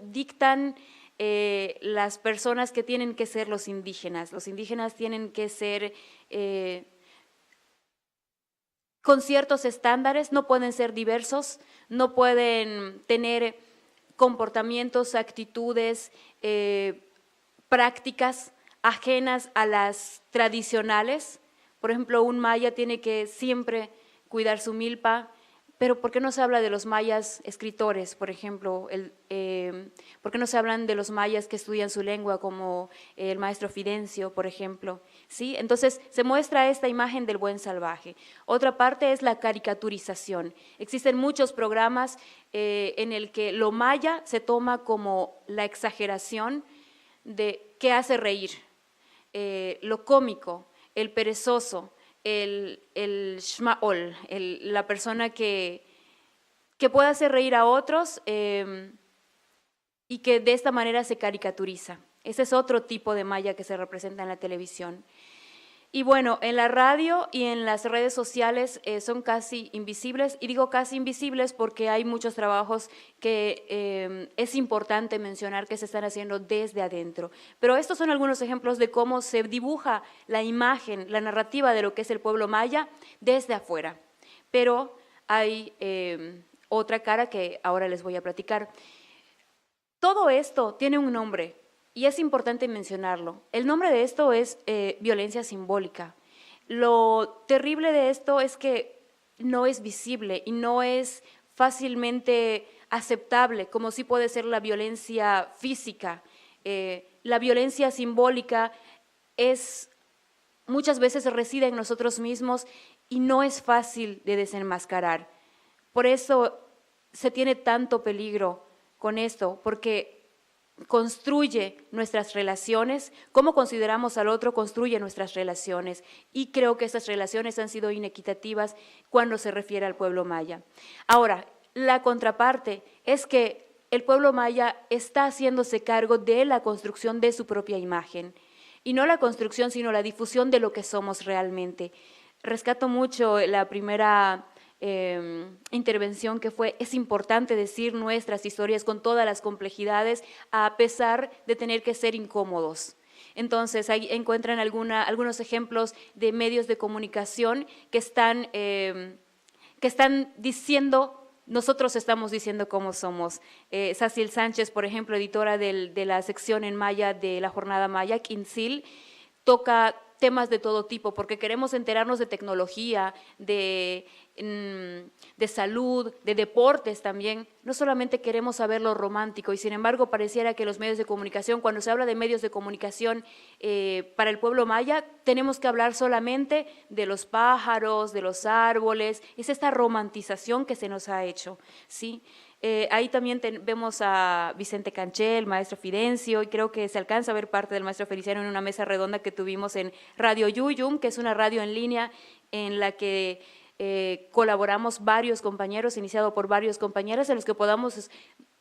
dictan las personas que tienen que ser los indígenas. Los indígenas tienen que ser con ciertos estándares, no pueden ser diversos, no pueden tener comportamientos, actitudes, prácticas ajenas a las tradicionales. Por ejemplo, un maya tiene que siempre cuidar su milpa, pero ¿por qué no se habla de los mayas escritores, por ejemplo? ¿Por qué no se hablan de los mayas que estudian su lengua, como el maestro Fidencio, por ejemplo? ¿Sí? Entonces, se muestra esta imagen del buen salvaje. Otra parte es la caricaturización. Existen muchos programas en el que lo maya se toma como la exageración de qué hace reír, lo cómico, el perezoso, el shmaol, la persona que pueda hacer reír a otros y que de esta manera se caricaturiza. Ese es otro tipo de maya que se representa en la televisión. Y bueno, en la radio y en las redes sociales son casi invisibles, y digo casi invisibles porque hay muchos trabajos que es importante mencionar que se están haciendo desde adentro. Pero estos son algunos ejemplos de cómo se dibuja la imagen, la narrativa de lo que es el pueblo maya desde afuera. Pero hay otra cara que ahora les voy a platicar. Todo esto tiene un nombre. Y es importante mencionarlo. El nombre de esto es violencia simbólica. Lo terrible de esto es que no es visible y no es fácilmente aceptable, como sí puede ser la violencia física. La violencia simbólica muchas veces reside en nosotros mismos y no es fácil de desenmascarar. Por eso se tiene tanto peligro con esto, porque construye nuestras relaciones, cómo consideramos al otro construye nuestras relaciones, y creo que esas relaciones han sido inequitativas cuando se refiere al pueblo maya. Ahora, la contraparte es que el pueblo maya está haciéndose cargo de la construcción de su propia imagen, y no la construcción, sino la difusión de lo que somos realmente. Rescato mucho la primera intervención que fue: es importante decir nuestras historias con todas las complejidades a pesar de tener que ser incómodos. Entonces ahí encuentran algunos ejemplos de medios de comunicación que están diciendo, nosotros estamos diciendo cómo somos. Saciel Sánchez, por ejemplo, editora de la sección en maya de la Jornada Maya, Quinsil, toca temas de todo tipo, porque queremos enterarnos de tecnología, de salud, de deportes también. No solamente queremos saber lo romántico, y sin embargo pareciera que los medios de comunicación, cuando se habla de medios de comunicación para el pueblo maya, tenemos que hablar solamente de los pájaros, de los árboles. Es esta romantización que se nos ha hecho, ¿sí? Ahí también vemos a Vicente Canché, el maestro Fidencio, y creo que se alcanza a ver parte del maestro Feliciano en una mesa redonda que tuvimos en Radio Yuyum, que es una radio en línea en la que colaboramos varios compañeros, iniciado por varios compañeros, en los que podamos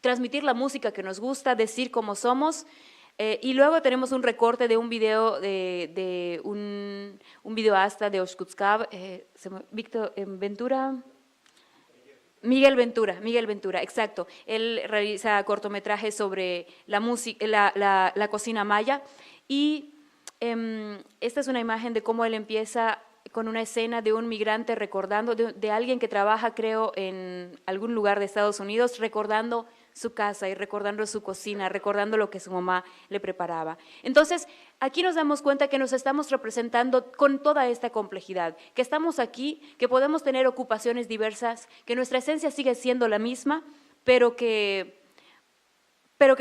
transmitir la música que nos gusta, decir cómo somos. Y luego tenemos un recorte de un video de un videoasta de Oshkutzcab, Víctor Ventura. Miguel Ventura, exacto. Él realiza cortometrajes sobre la música, la cocina maya, y esta es una imagen de cómo él empieza con una escena de un migrante recordando, de alguien que trabaja, creo, en algún lugar de Estados Unidos, recordando su casa y recordando su cocina, recordando lo que su mamá le preparaba. Entonces, aquí nos damos cuenta que nos estamos representando con toda esta complejidad, que estamos aquí, que podemos tener ocupaciones diversas, que nuestra esencia sigue siendo la misma, pero que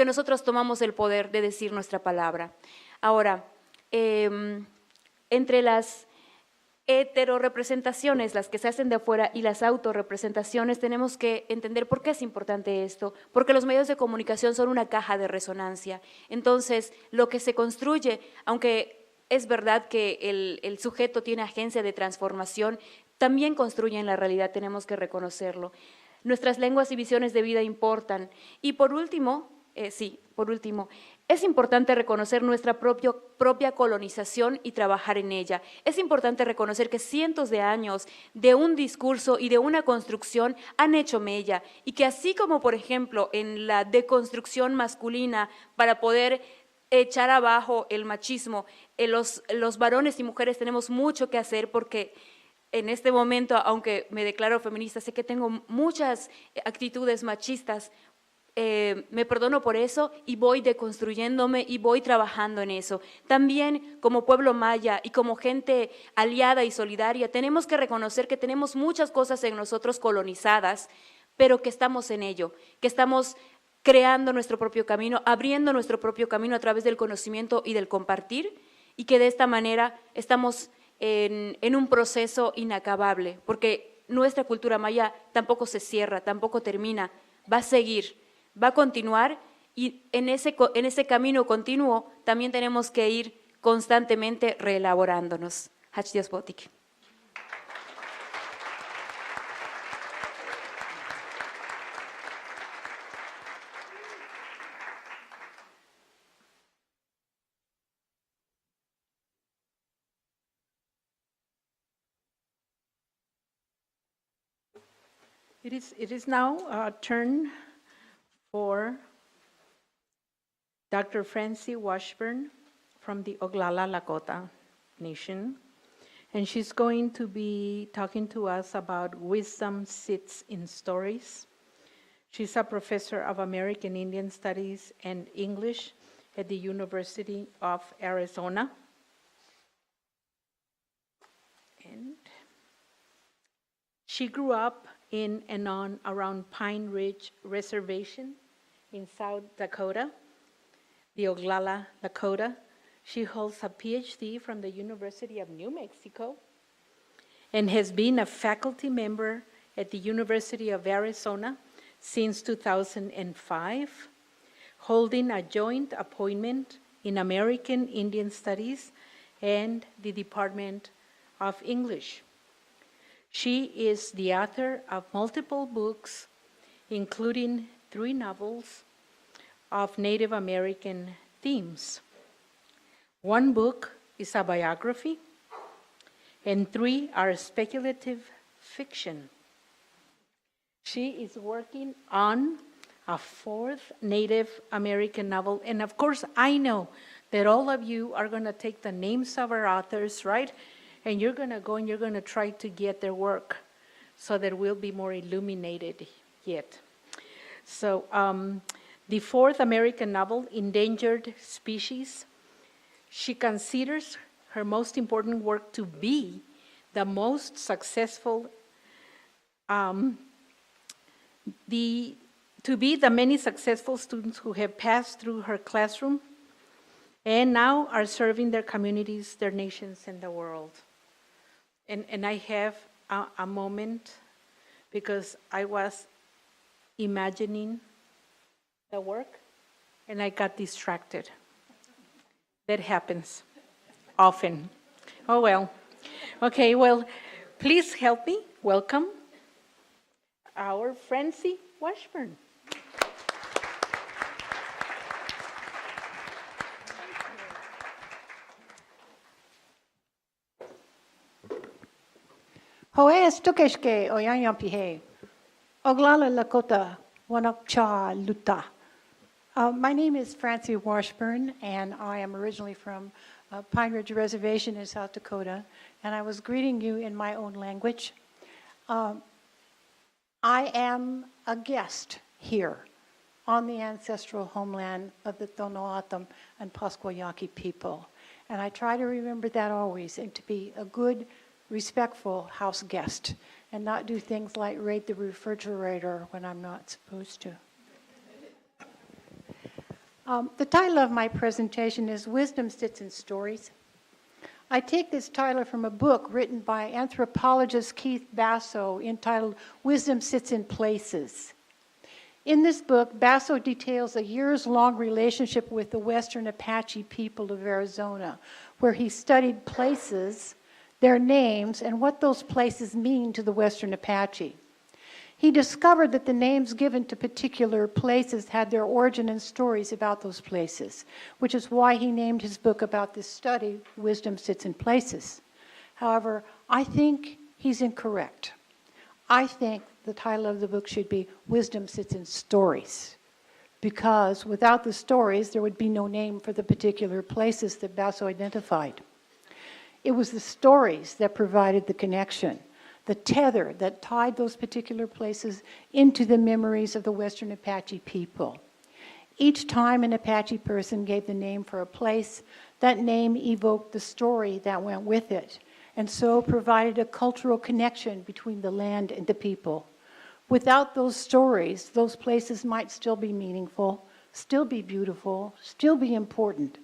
nosotros tomamos el poder de decir nuestra palabra. Ahora, entre las heterorepresentaciones, las que se hacen de afuera, y las autorrepresentaciones, tenemos que entender por qué es importante esto, porque los medios de comunicación son una caja de resonancia. Entonces, lo que se construye, aunque es verdad que el sujeto tiene agencia de transformación, también construye en la realidad, tenemos que reconocerlo. Nuestras lenguas y visiones de vida importan. Y por último, es importante reconocer nuestra propia colonización y trabajar en ella. Es importante reconocer que cientos de años de un discurso y de una construcción han hecho mella, y que así como, por ejemplo, en la deconstrucción masculina para poder echar abajo el machismo, los varones y mujeres tenemos mucho que hacer, porque en este momento, aunque me declaro feminista, sé que tengo muchas actitudes machistas. me perdono por eso y voy deconstruyéndome y voy trabajando en eso. También como pueblo maya y como gente aliada y solidaria, tenemos que reconocer que tenemos muchas cosas en nosotros colonizadas, pero que estamos en ello, que estamos creando nuestro propio camino, abriendo nuestro propio camino a través del conocimiento y del compartir, y que de esta manera estamos en un proceso inacabable, porque nuestra cultura maya tampoco se cierra, tampoco termina, va a seguir, va a continuar, y en ese camino continuo también tenemos que ir constantemente reelaborándonos. Hachdiospotik. It is now turn for Dr. Franci Washburn from the Oglala Lakota Nation, and she's going to be talking to us about wisdom sits in stories. She's a professor of American Indian Studies and English at the University of Arizona. And she grew up in and on around Pine Ridge Reservation in South Dakota, the Oglala Lakota. She holds a PhD from the University of New Mexico and has been a faculty member at the University of Arizona since 2005, holding a joint appointment in American Indian Studies and the Department of English. She is the author of multiple books, including 3 novels of Native American themes. 1 book is a biography, and 3 are speculative fiction. She is working on a 4th Native American novel, and of course, I know that all of you are going to take the names of our authors, right? And you're going to go and you're going to try to get their work so that we'll be more illuminated yet. So the 4th American novel, Endangered Species, she considers her most important work to be the most successful, to be the many successful students who have passed through her classroom and now are serving their communities, their nations, and the world. And I have a moment because I was imagining the work and I got distracted. That happens often. Oh well. Okay, well, please help me welcome our Franci Washburn. Hoes tukeshke oyanyampihe. Oglala Lakota wanakcha luta. My name is Franci Washburn, and I am originally from Pine Ridge Reservation in South Dakota, and I was greeting you in my own language. I am a guest here on the ancestral homeland of the Tohono and Pasqua Yaqui people, and I try to remember that always and to be a good, respectful house guest and not do things like raid the refrigerator when I'm not supposed to. The title of my presentation is Wisdom Sits in Stories. I take this title from a book written by anthropologist Keith Basso entitled Wisdom Sits in Places. In this book, Basso details a years-long relationship with the Western Apache people of Arizona, where he studied places, their names, and what those places mean to the Western Apache. He discovered that the names given to particular places had their origin and stories about those places, which is why he named his book about this study, Wisdom Sits in Places. However, I think he's incorrect. I think the title of the book should be Wisdom Sits in Stories, because without the stories, there would be no name for the particular places that Basso identified. It was the stories that provided the connection. the tether that tied those particular places into the memories of the Western Apache people. Each time an Apache person gave the name for a place, that name evoked the story that went with it, and so provided a cultural connection between the land and the people. Without those stories, those places might still be meaningful, still be beautiful, still be important,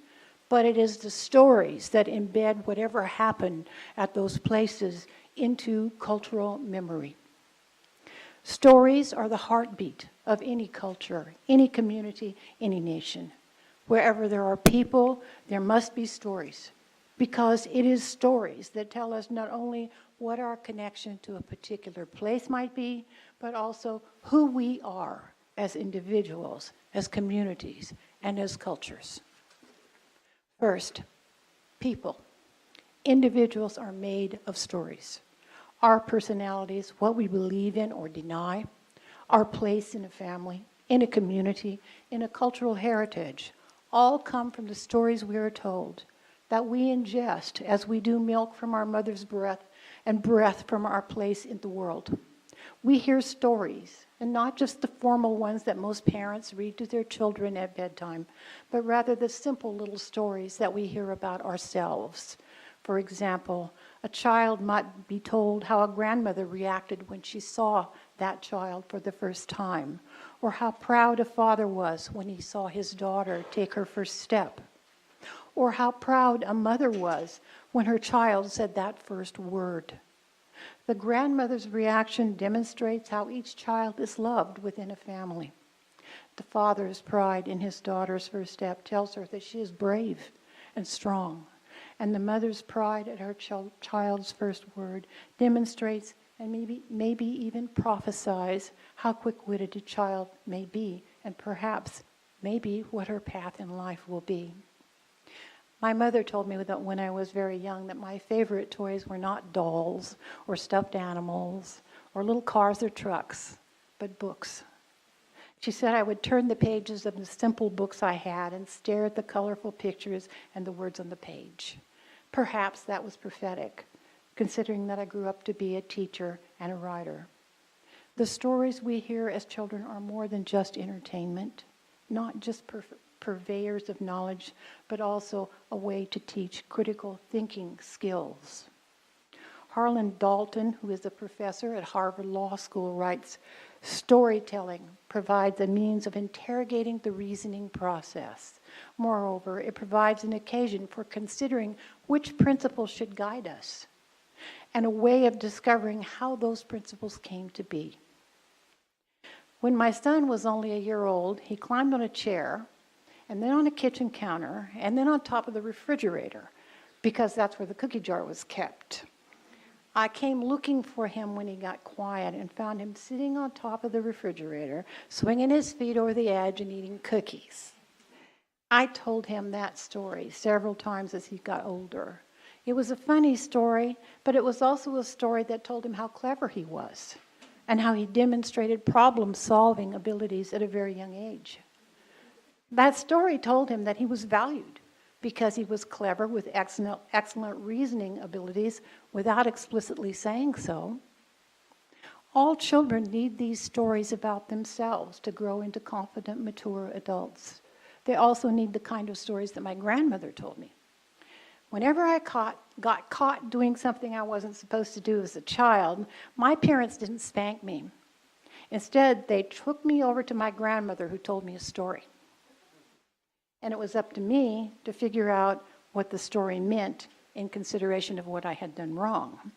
but it is the stories that embed whatever happened at those places into cultural memory. Stories are the heartbeat of any culture, any community, any nation. Wherever there are people, there must be stories, because it is stories that tell us not only what our connection to a particular place might be, but also who we are as individuals, as communities, and as cultures. First, people. Individuals are made of stories. Our personalities, what we believe in or deny, our place in a family, in a community, in a cultural heritage, all come from the stories we are told, that we ingest as we do milk from our mother's breath and breath from our place in the world. We hear stories, and not just the formal ones that most parents read to their children at bedtime, but rather the simple little stories that we hear about ourselves. For example, a child might be told how a grandmother reacted when she saw that child for the first time, or how proud a father was when he saw his daughter take her first step, or how proud a mother was when her child said that first word. The grandmother's reaction demonstrates how each child is loved within a family. The father's pride in his daughter's first step tells her that she is brave and strong. And the mother's pride at her child's first word demonstrates and maybe even prophesies how quick-witted a child may be, and perhaps maybe what her path in life will be. My mother told me that when I was very young that my favorite toys were not dolls or stuffed animals or little cars or trucks, but books. She said I would turn the pages of the simple books I had and stare at the colorful pictures and the words on the page. Perhaps that was prophetic, considering that I grew up to be a teacher and a writer. The stories we hear as children are more than just entertainment, not just purveyors of knowledge, but also a way to teach critical thinking skills. Harlan Dalton, who is a professor at Harvard Law School, writes, "Storytelling provides a means of interrogating the reasoning process. Moreover, it provides an occasion for considering which principles should guide us, and a way of discovering how those principles came to be." When my son was only a year old, he climbed on a chair, and then on a kitchen counter, and then on top of the refrigerator, because that's where the cookie jar was kept. I came looking for him when he got quiet and found him sitting on top of the refrigerator, swinging his feet over the edge and eating cookies. I told him that story several times as he got older. It was a funny story, but it was also a story that told him how clever he was and how he demonstrated problem-solving abilities at a very young age. That story told him that he was valued because he was clever with excellent reasoning abilities without explicitly saying so. All children need these stories about themselves to grow into confident, mature adults. They also need the kind of stories that my grandmother told me. Whenever I got caught doing something I wasn't supposed to do as a child, my parents didn't spank me. Instead, they took me over to my grandmother, who told me a story. And it was up to me to figure out what the story meant in consideration of what I had done wrong.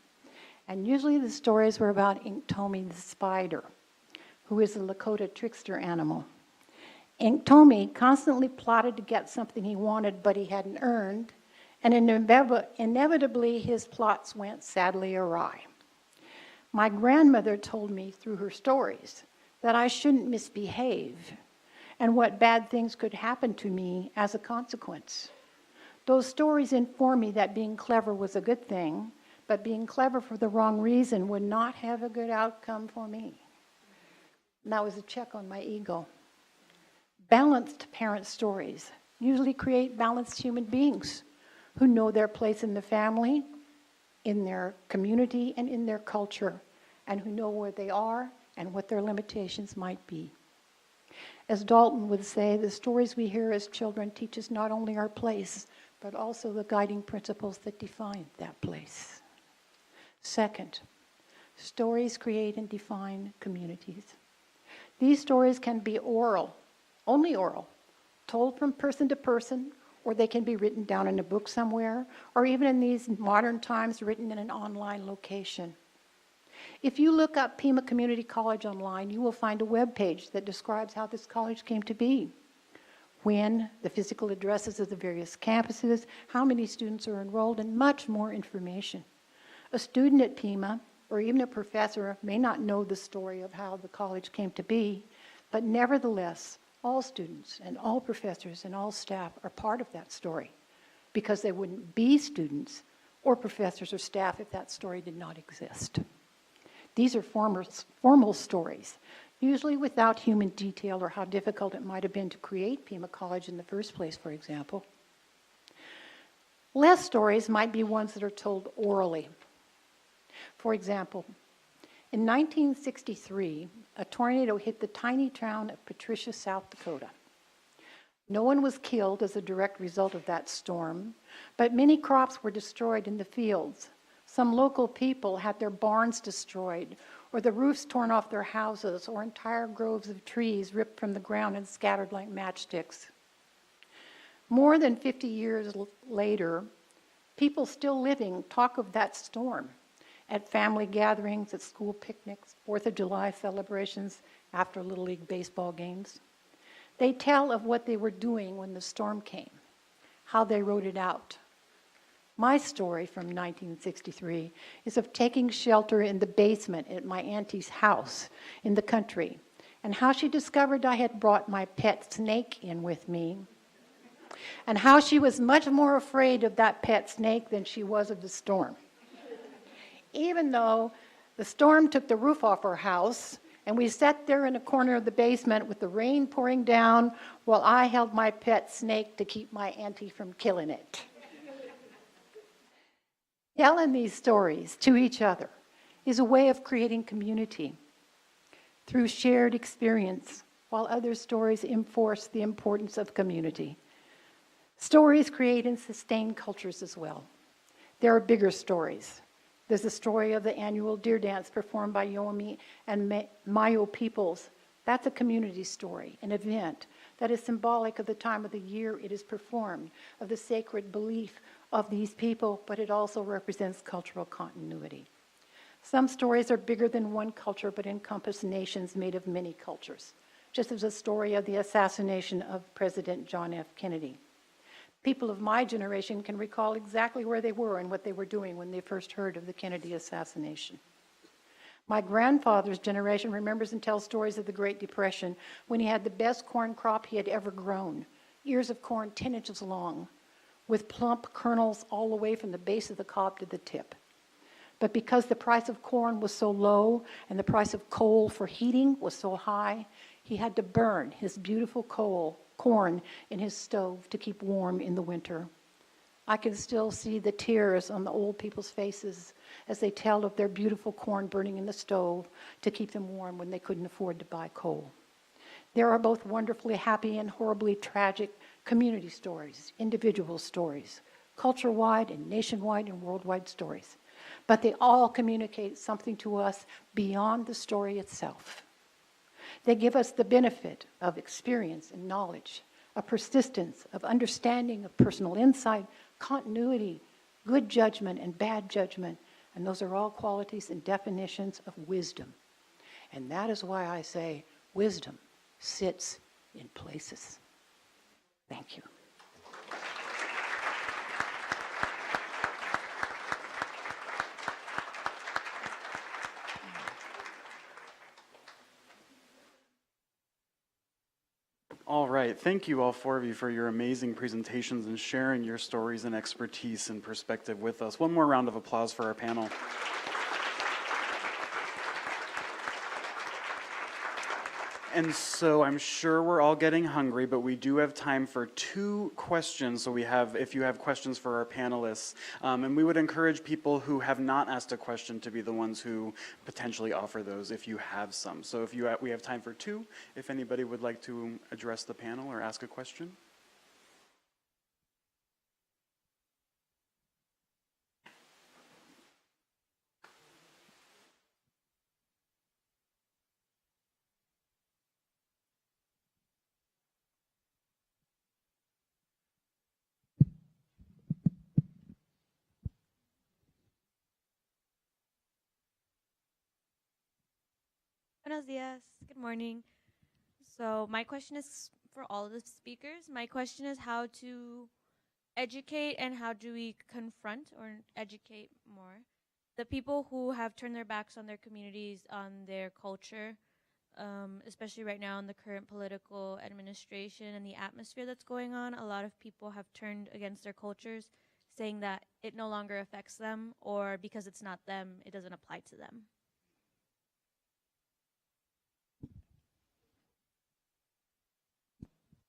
And usually the stories were about Inktomi the spider, who is a Lakota trickster animal. Inktomi constantly plotted to get something he wanted but he hadn't earned, and inevitably his plots went sadly awry. My grandmother told me through her stories that I shouldn't misbehave and what bad things could happen to me as a consequence. Those stories informed me that being clever was a good thing, but being clever for the wrong reason would not have a good outcome for me. And that was a check on my ego. Balanced parent stories usually create balanced human beings who know their place in the family, in their community and in their culture, and who know where they are and what their limitations might be. As Dalton would say, the stories we hear as children teach us not only our place, but also the guiding principles that define that place. Second, stories create and define communities. These stories can be oral, only oral, told from person to person, or they can be written down in a book somewhere, or even in these modern times, written in an online location. If you look up Pima Community College online, you will find a web page that describes how this college came to be. When, the physical addresses of the various campuses, how many students are enrolled, and much more information. A student at Pima, or even a professor, may not know the story of how the college came to be, but nevertheless, all students and all professors and all staff are part of that story, because they wouldn't be students or professors or staff if that story did not exist. These are formal stories, usually without human detail or how difficult it might have been to create Pima College in the first place, for example. Less stories might be ones that are told orally. For example, in 1963, a tornado hit the tiny town of Patricia, South Dakota. No one was killed as a direct result of that storm, but many crops were destroyed in the fields. Some local people had their barns destroyed, or the roofs torn off their houses, or entire groves of trees ripped from the ground and scattered like matchsticks. More than 50 years later, people still living talk of that storm at family gatherings, at school picnics, 4th of July celebrations, after Little League baseball games. They tell of what they were doing when the storm came, how they wrote it out. My story from 1963 is of taking shelter in the basement at my auntie's house in the country, and how she discovered I had brought my pet snake in with me, and how she was much more afraid of that pet snake than she was of the storm. Even though the storm took the roof off our house, and we sat there in a corner of the basement with the rain pouring down while I held my pet snake to keep my auntie from killing it. Telling these stories to each other is a way of creating community through shared experience, while other stories enforce the importance of community. Stories create and sustain cultures as well. There are bigger stories. There's the story of the annual deer dance performed by Yomi and Mayo peoples. That's a community story, an event that is symbolic of the time of the year it is performed, of the sacred belief of these people, but it also represents cultural continuity. Some stories are bigger than one culture, but encompass nations made of many cultures, just as the story of the assassination of President John F. Kennedy. People of my generation can recall exactly where they were and what they were doing when they first heard of the Kennedy assassination. My grandfather's generation remembers and tells stories of the Great Depression, when he had the best corn crop he had ever grown, ears of corn 10 inches long, with plump kernels all the way from the base of the cob to the tip. But because the price of corn was so low and the price of coal for heating was so high, he had to burn his beautiful corn in his stove to keep warm in the winter. I can still see the tears on the old people's faces as they tell of their beautiful corn burning in the stove to keep them warm when they couldn't afford to buy coal. There are both wonderfully happy and horribly tragic community stories, individual stories, culture-wide and nationwide and worldwide stories. But they all communicate something to us beyond the story itself. They give us the benefit of experience and knowledge, a persistence of understanding, of personal insight, continuity, good judgment and bad judgment, and those are all qualities and definitions of wisdom. And that is why I say wisdom sits in places. Thank you. All right, thank you all four of you for your amazing presentations and sharing your stories and expertise and perspective with us. One more round of applause for our panel. And so I'm sure we're all getting hungry, but we do have time for 2 questions. So if you have questions for our panelists, and we would encourage people who have not asked a question to be the ones who potentially offer those if you have some. So we have time for 2, if anybody would like to address the panel or ask a question. Buenos dias. Good morning. So my question is for all the speakers. My question is how to educate and how do we confront or educate more the people who have turned their backs on their communities, on their culture, especially right now in the current political administration and the atmosphere that's going on. A lot of people have turned against their cultures, saying that it no longer affects them, or because it's not them, it doesn't apply to them.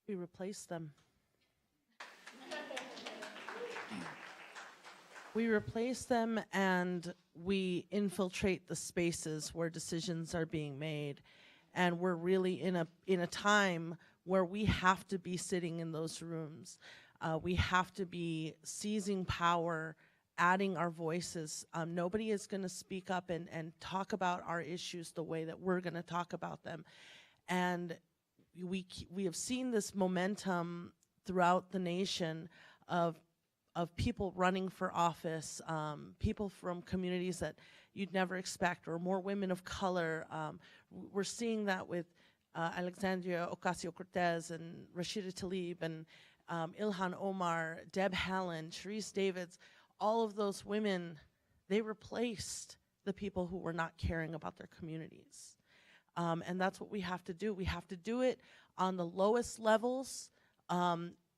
We replace them. We replace them and we infiltrate the spaces where decisions are being made. And we're really in a time where we have to be sitting in those rooms. We have to be seizing power, adding our voices. Nobody is going to speak up and talk about our issues the way that we're going to talk about them. And we have seen this momentum throughout the nation of people running for office, people from communities that you'd never expect, or more women of color. We're seeing that with Alexandria Ocasio-Cortez and Rashida Tlaib and Ilhan Omar, Deb Haaland, Sharice Davids. All of those women, they replaced the people who were not caring about their communities. And that's what we have to do. We have to do it on the lowest levels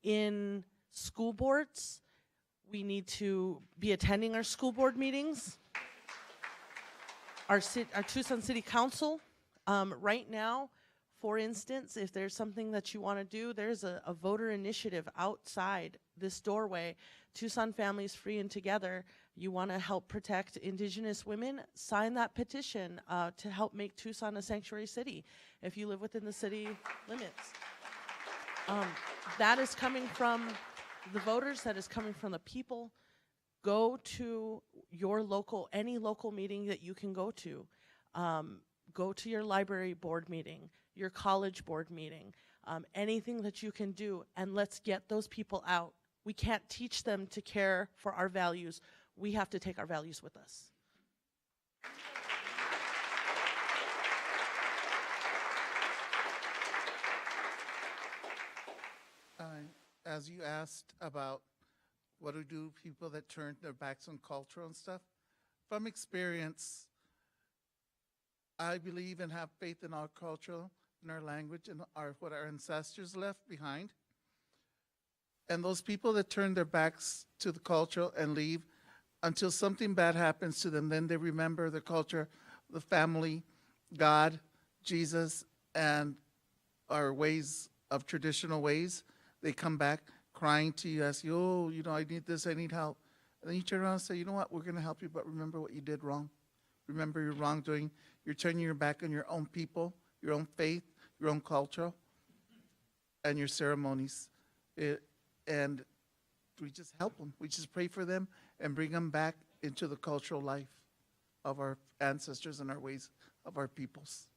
in school boards. We need to be attending our school board meetings, our Tucson City Council. Right now, for instance, if there's something that you want to do, there's a voter initiative outside this doorway, Tucson Families Free and Together. You want to help protect Indigenous women, sign that petition to help make Tucson a sanctuary city if you live within the city limits. That is coming from the voters, that is coming from the people. Go to your any local meeting that you can go to. Go to your library board meeting, your college board meeting, anything that you can do, and let's get those people out. We can't teach them to care for our values. We have to take our values with us. As you asked about what do people that turn their backs on culture and stuff, from experience, I believe and have faith in our culture, in our language, and what our ancestors left behind. And those people that turn their backs to the culture and leave until something bad happens to them, then they remember the culture, the family, God, Jesus, and our ways of traditional ways. They come back crying to you, ask you, oh, I need this, I need help. And then you turn around and say, you know what, we're going to help you, but remember what you did wrong. Remember your wrongdoing. You're turning your back on your own people, your own faith, your own culture, and your ceremonies. And we just help them. We just pray for them and bring them back into the cultural life of our ancestors and our ways of our peoples.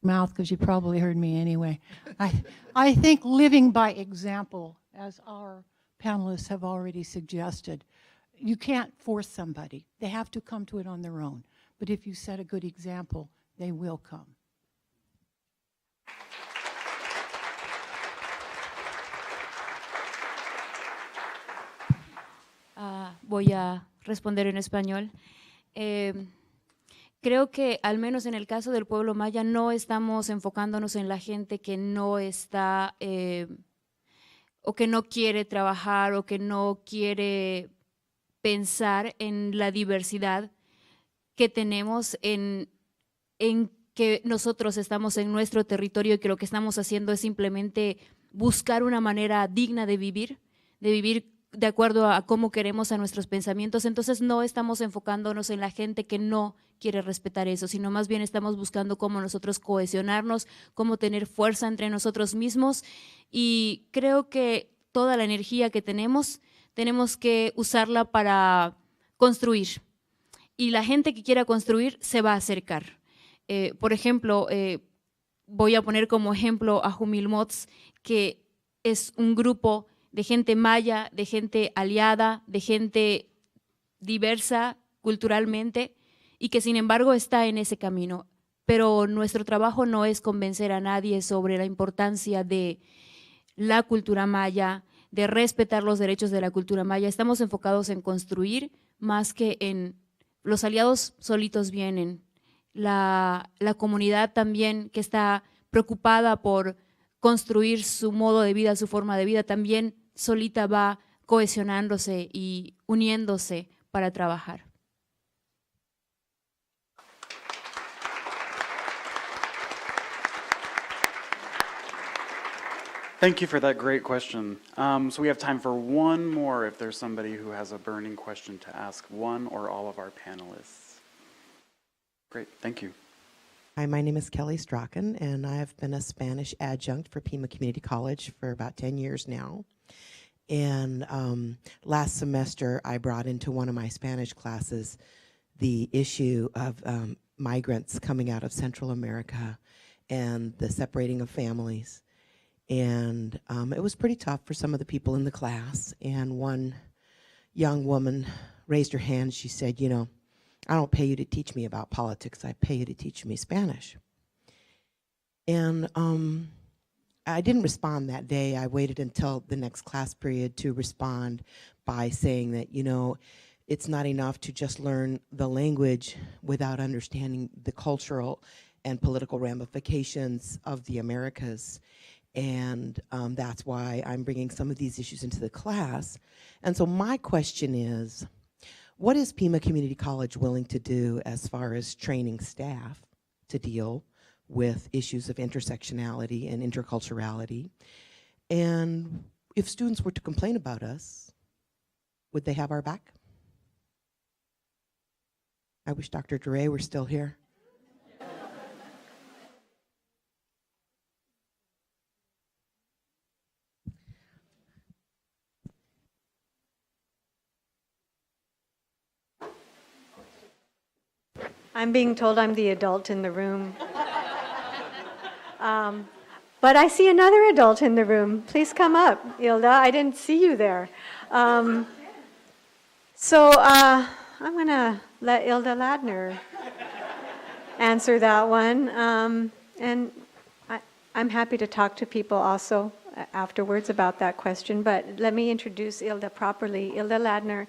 Mouth, because you probably heard me anyway. I think living by example as our panelists have already suggested. You can't force somebody. They have to come to it on their own. But if you set a good example, they will come. Voy a responder en español. Creo que al menos en el caso del pueblo maya no estamos enfocándonos en la gente que no está o que no quiere trabajar o que no quiere pensar en la diversidad que tenemos en que nosotros estamos en nuestro territorio y que lo que estamos haciendo es simplemente buscar una manera digna de vivir de acuerdo a cómo queremos a nuestros pensamientos. Entonces no estamos enfocándonos en la gente que no quiere respetar eso, sino más bien estamos buscando cómo nosotros cohesionarnos, cómo tener fuerza entre nosotros mismos, y creo que toda la energía que tenemos que usarla para construir, y la gente que quiera construir se va a acercar. Por ejemplo, voy a poner como ejemplo a Humilmots, que es un grupo de gente maya, de gente aliada, de gente diversa culturalmente y que sin embargo está en ese camino. Pero nuestro trabajo no es convencer a nadie sobre la importancia de la cultura maya, de respetar los derechos de la cultura maya. Estamos enfocados en construir más que en los aliados solitos vienen. La comunidad también que está preocupada por construir su modo de vida, su forma de vida, también solita va cohesionándose y uniéndose para trabajar. Thank you for that great question. So we have time for one more if there's somebody who has a burning question to ask one or all of our panelists. Great, thank you. Hi, my name is Kelly Strachan, and I have been a Spanish adjunct for Pima Community College for about 10 years now. And last semester, I brought into one of my Spanish classes the issue of migrants coming out of Central America and the separating of families. And it was pretty tough for some of the people in the class. And one young woman raised her hand. She said, you know, I don't pay you to teach me about politics. I pay you to teach me Spanish. And I didn't respond that day. I waited until the next class period to respond by saying that, you know, it's not enough to just learn the language without understanding the cultural and political ramifications of the Americas. And that's why I'm bringing some of these issues into the class. And so my question is, what is Pima Community College willing to do as far as training staff to deal with issues of intersectionality and interculturality? And if students were to complain about us, would they have our back? I wish Dr. Touché were still here. I'm being told I'm the adult in the room. But I see another adult in the room. Please come up, Ilda. I didn't see you there. I'm going to let Ilda Ladner answer that one. And I'm happy to talk to people also afterwards about that question. But let me introduce Ilda properly. Ilda Ladner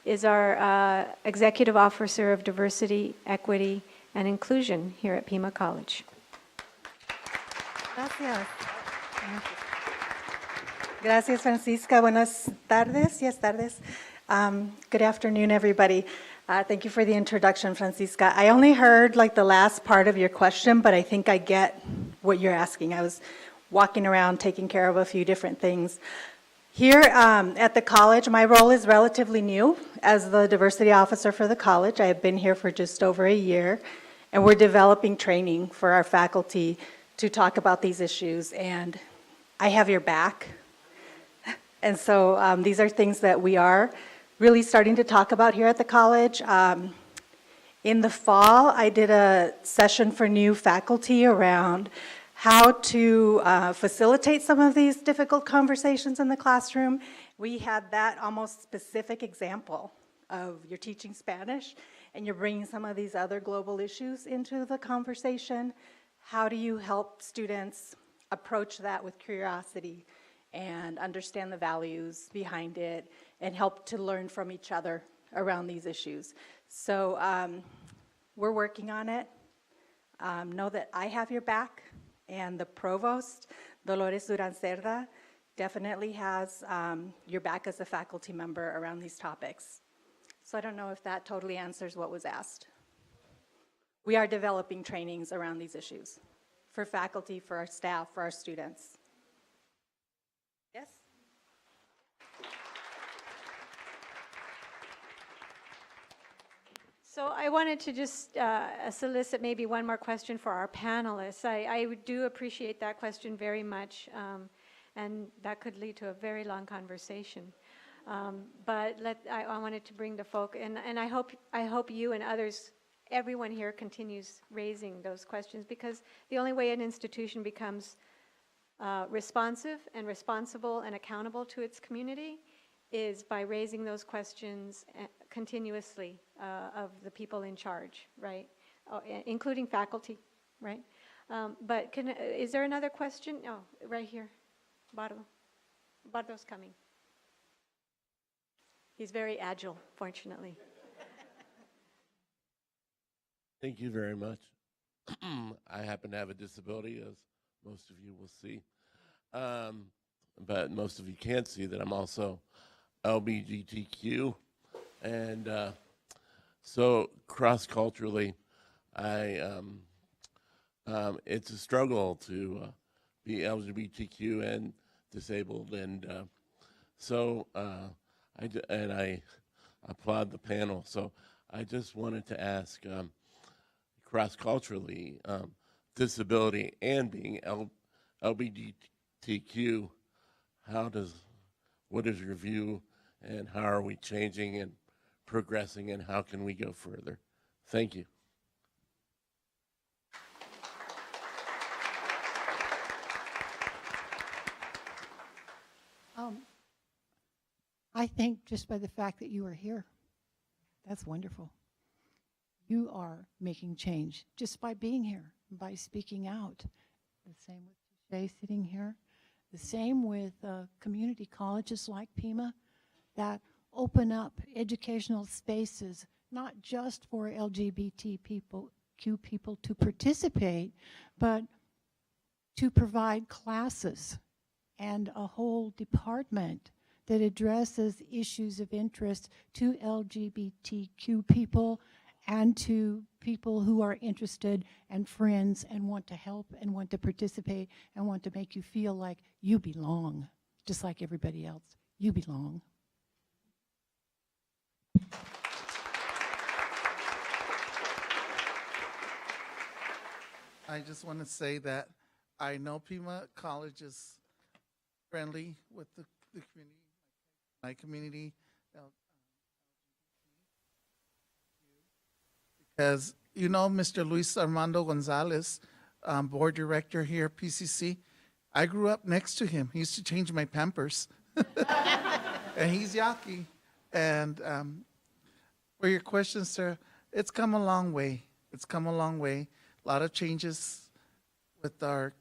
is our Executive Officer of Diversity, Equity, and Inclusion here at Pima College. Gracias. Gracias, Francisca. Buenas tardes. Yes, tardes. Good afternoon, everybody. Thank you for the introduction, Francisca. I only heard like the last part of your question, but I think I get what you're asking. I was walking around taking care of a few different things. Here at the college, my role is relatively new as the diversity officer for the college. I have been here for just over a year, and we're developing training for our faculty to talk about these issues, and I have your back. And so these are things that we are really starting to talk about here at the college. In the fall, I did a session for new faculty around how to facilitate some of these difficult conversations in the classroom. We had that almost specific example of you're teaching Spanish and you're bringing some of these other global issues into the conversation. How do you help students approach that with curiosity and understand the values behind it and help to learn from each other around these issues? So we're working on it. Know that I have your back, and the provost, Dolores Duran Cerda, definitely has your back as a faculty member around these topics. So I don't know if that totally answers what was asked. We are developing trainings around these issues for faculty, for our staff, for our students. Yes? So I wanted to just solicit maybe one more question for our panelists. I do appreciate that question very much, and that could lead to a very long conversation. But I wanted to bring the folk, and I hope you and others, everyone here continues raising those questions, because the only way an institution becomes responsive and responsible and accountable to its community is by raising those questions continuously of the people in charge, right? Including faculty, right? But is there another question? Oh, right here. Bardo's coming. He's very agile, fortunately. Thank you very much. I happen to have a disability, as most of you will see. But most of you can't see that I'm also LGBTQ. And so cross-culturally, it's a struggle to be LGBTQ and disabled. And I applaud the panel. So I just wanted to ask, cross-culturally, disability and being LGBTQ, what is your view, and how are we changing and progressing, and how can we go further? Thank you. I think just by the fact that you are here, that's wonderful. You are making change just by being here, by speaking out. The same with Touché sitting here. The same with community colleges like Pima that open up educational spaces, not just for LGBT people to participate, but to provide classes and a whole department that addresses issues of interest to LGBTQ people and to people who are interested and friends and want to help and want to participate and want to make you feel like you belong, just like everybody else. You belong. I just want to say that I know Pima College is friendly with the community, my community, because you know Mr. Luis Armando Gonzalez, board director here at PCC. I grew up next to him. He used to change my Pampers. And he's Yaqui. And for your question, sir, it's come a long way. It's come a long way. A lot of changes with our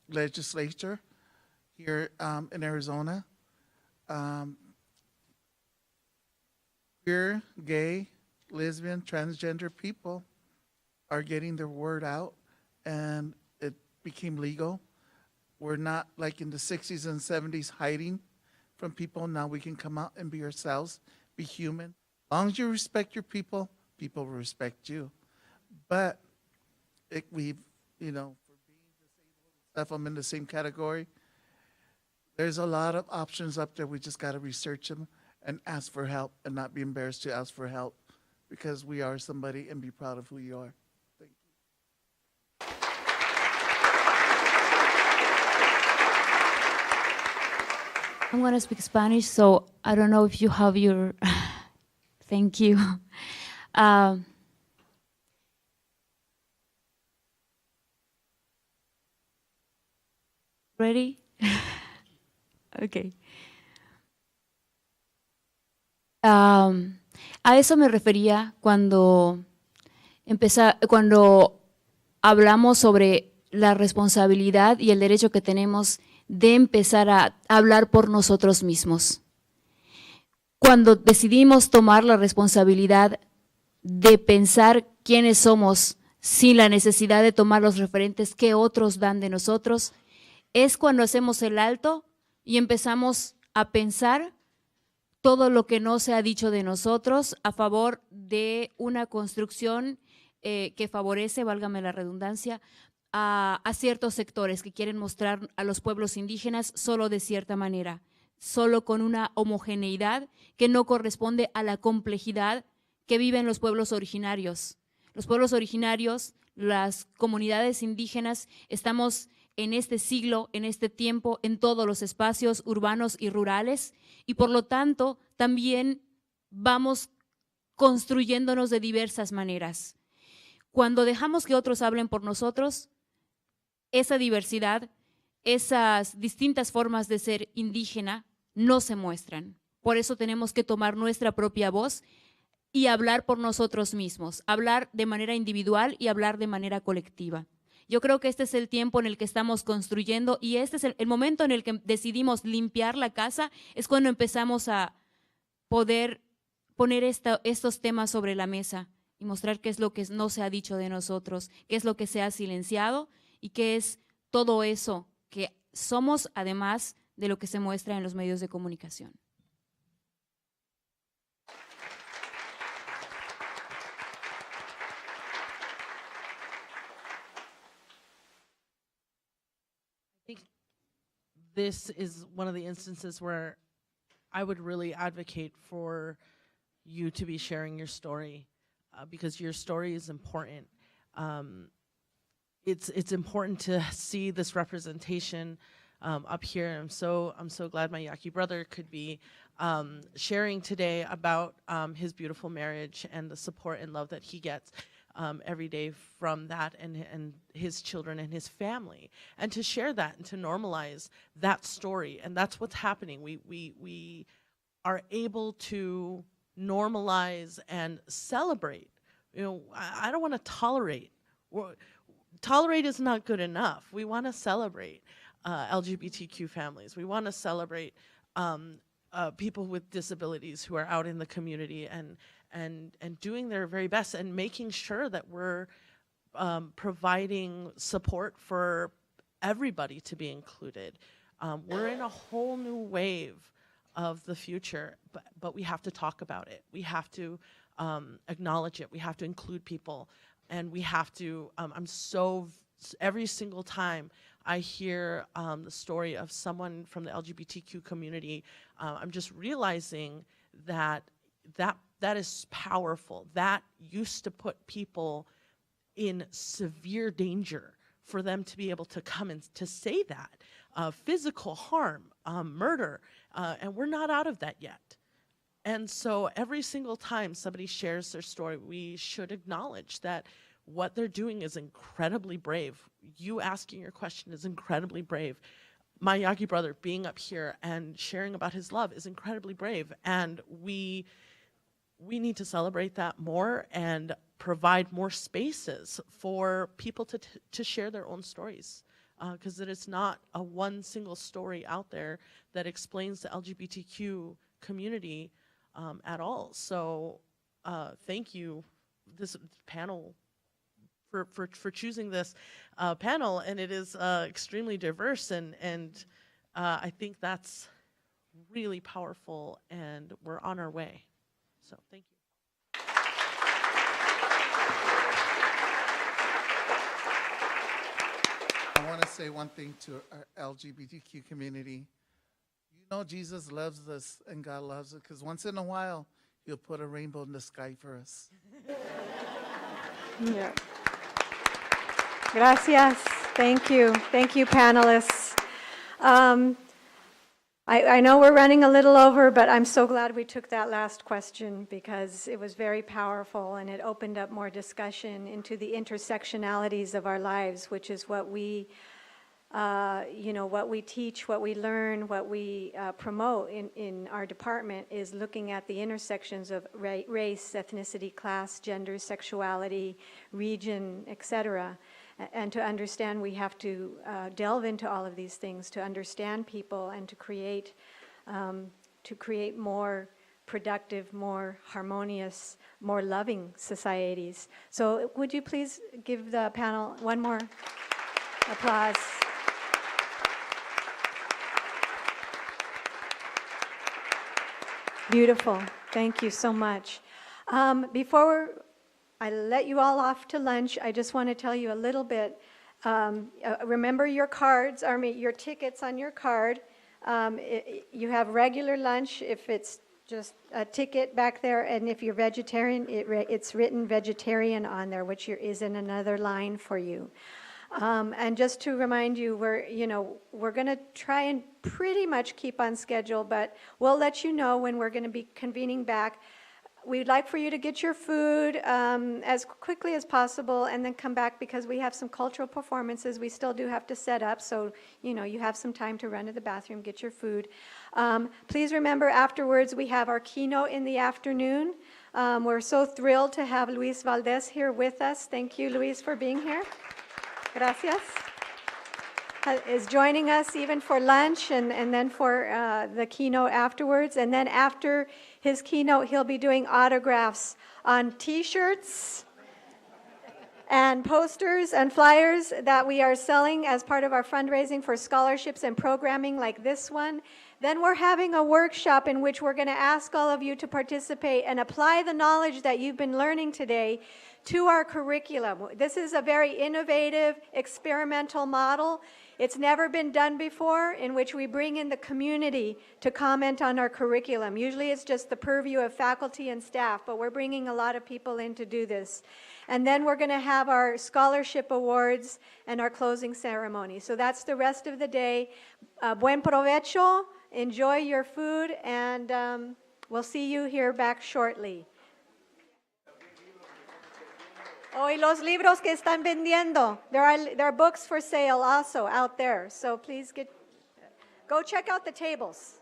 legislature here in Arizona. Queer, gay, lesbian, transgender people are getting their word out, and it became legal. We're not like in the 60s and 70s hiding from people. Now we can come out and be ourselves, be human. As long as you respect your people, people will respect you. But we've, for being disabled and stuff, I'm in the same category. There's a lot of options up there. We just got to research them and ask for help and not be embarrassed to ask for help, because we are somebody, and be proud of who you are. Thank you. I'm going to speak Spanish, so I don't know if you have your... Thank you. Ready? Ok. A eso me refería cuando hablamos sobre la responsabilidad y el derecho que tenemos de empezar a hablar por nosotros mismos. Cuando decidimos tomar la responsabilidad de pensar quiénes somos sin la necesidad de tomar los referentes que otros dan de nosotros, es cuando hacemos el alto y empezamos a pensar todo lo que no se ha dicho de nosotros a favor de una construcción que favorece, válgame la redundancia, a ciertos sectores que quieren mostrar a los pueblos indígenas solo de cierta manera, solo con una homogeneidad que no corresponde a la complejidad que viven los pueblos originarios. Los pueblos originarios, las comunidades indígenas, estamos en este siglo, en este tiempo, en todos los espacios urbanos y rurales, y por lo tanto también vamos construyéndonos de diversas maneras. Cuando dejamos que otros hablen por nosotros, esa diversidad, esas distintas formas de ser indígena no se muestran. Por eso tenemos que tomar nuestra propia voz y hablar por nosotros mismos, hablar de manera individual y hablar de manera colectiva. Yo creo que este es el tiempo en el que estamos construyendo y este es el momento en el que decidimos limpiar la casa, es cuando empezamos a poder poner estos temas sobre la mesa y mostrar qué es lo que no se ha dicho de nosotros, qué es lo que se ha silenciado y qué es todo eso que somos, además de lo que se muestra en los medios de comunicación. This is one of the instances where I would really advocate for you to be sharing your story because your story is important. It's important to see this representation up here. I'm so glad my Yaqui brother could be sharing today about his beautiful marriage and the support and love that he gets every day from that and his children and his family, and to share that and to normalize that story. And that's what's happening. We are able to normalize and celebrate. You know, I don't want to tolerate. Tolerate is not good enough. We want to celebrate LGBTQ families. We want to celebrate people with disabilities who are out in the community and doing their very best and making sure that we're providing support for everybody to be included. We're in a whole new wave of the future, but we have to talk about it. We have to acknowledge it. We have to include people, and we have to, every single time I hear the story of someone from the LGBTQ community, I'm just realizing that is powerful. That used to put people in severe danger for them to be able to come and to say that. Physical harm, murder, and we're not out of that yet. And so every single time somebody shares their story, we should acknowledge that what they're doing is incredibly brave. You asking your question is incredibly brave. My Yaqui brother being up here and sharing about his love is incredibly brave. And we need to celebrate that more and provide more spaces for people to share their own stories. Because it is not a one single story out there that explains the LGBTQ community at all. So thank you, this panel, for choosing this panel, and it is extremely diverse, and I think that's really powerful, and we're on our way. So thank you. I want to say one thing to our LGBTQ community. You know Jesus loves us and God loves us because once in a while, he'll put a rainbow in the sky for us. Yeah. Gracias. Thank you. Thank you, panelists. I know we're running a little over, but I'm so glad we took that last question because it was very powerful and it opened up more discussion into the intersectionalities of our lives, which is what we you know, what we teach, what we learn, what we promote in our department is looking at the intersections of race, ethnicity, class, gender, sexuality, region, etc. And to understand, we have to delve into all of these things to understand people and to create more productive, more harmonious, more loving societies. So would you please give the panel one more applause? Beautiful. Thank you so much. Before I let you all off to lunch, I just want to tell you a little bit. Remember your cards, your tickets on your card. You have regular lunch if it's just a ticket back there, and if you're vegetarian, it's written vegetarian on there, which is in another line for you. And just to remind you, we're going to try and pretty much keep on schedule, but we'll let you know when we're going to be convening back. We'd like for you to get your food as quickly as possible and then come back because we have some cultural performances we still do have to set up, so you have some time to run to the bathroom, get your food. Please remember afterwards we have our keynote in the afternoon. We're so thrilled to have Luis Valdez here with us. Thank you, Luis, for being here. Gracias. Is joining us even for lunch and then for the keynote afterwards. And then after his keynote, he'll be doing autographs on T-shirts and posters and flyers that we are selling as part of our fundraising for scholarships and programming like this one. Then we're having a workshop in which we're going to ask all of you to participate and apply the knowledge that you've been learning today to our curriculum. This is a very innovative, experimental model. It's never been done before, in which we bring in the community to comment on our curriculum. Usually it's just the purview of faculty and staff, but we're bringing a lot of people in to do this. And then we're going to have our scholarship awards and our closing ceremony. So that's the rest of the day. Buen provecho, enjoy your food, and we'll see you here back shortly. Oh, y los libros que están vendiendo. There are books for sale also out there. So please go check out the tables.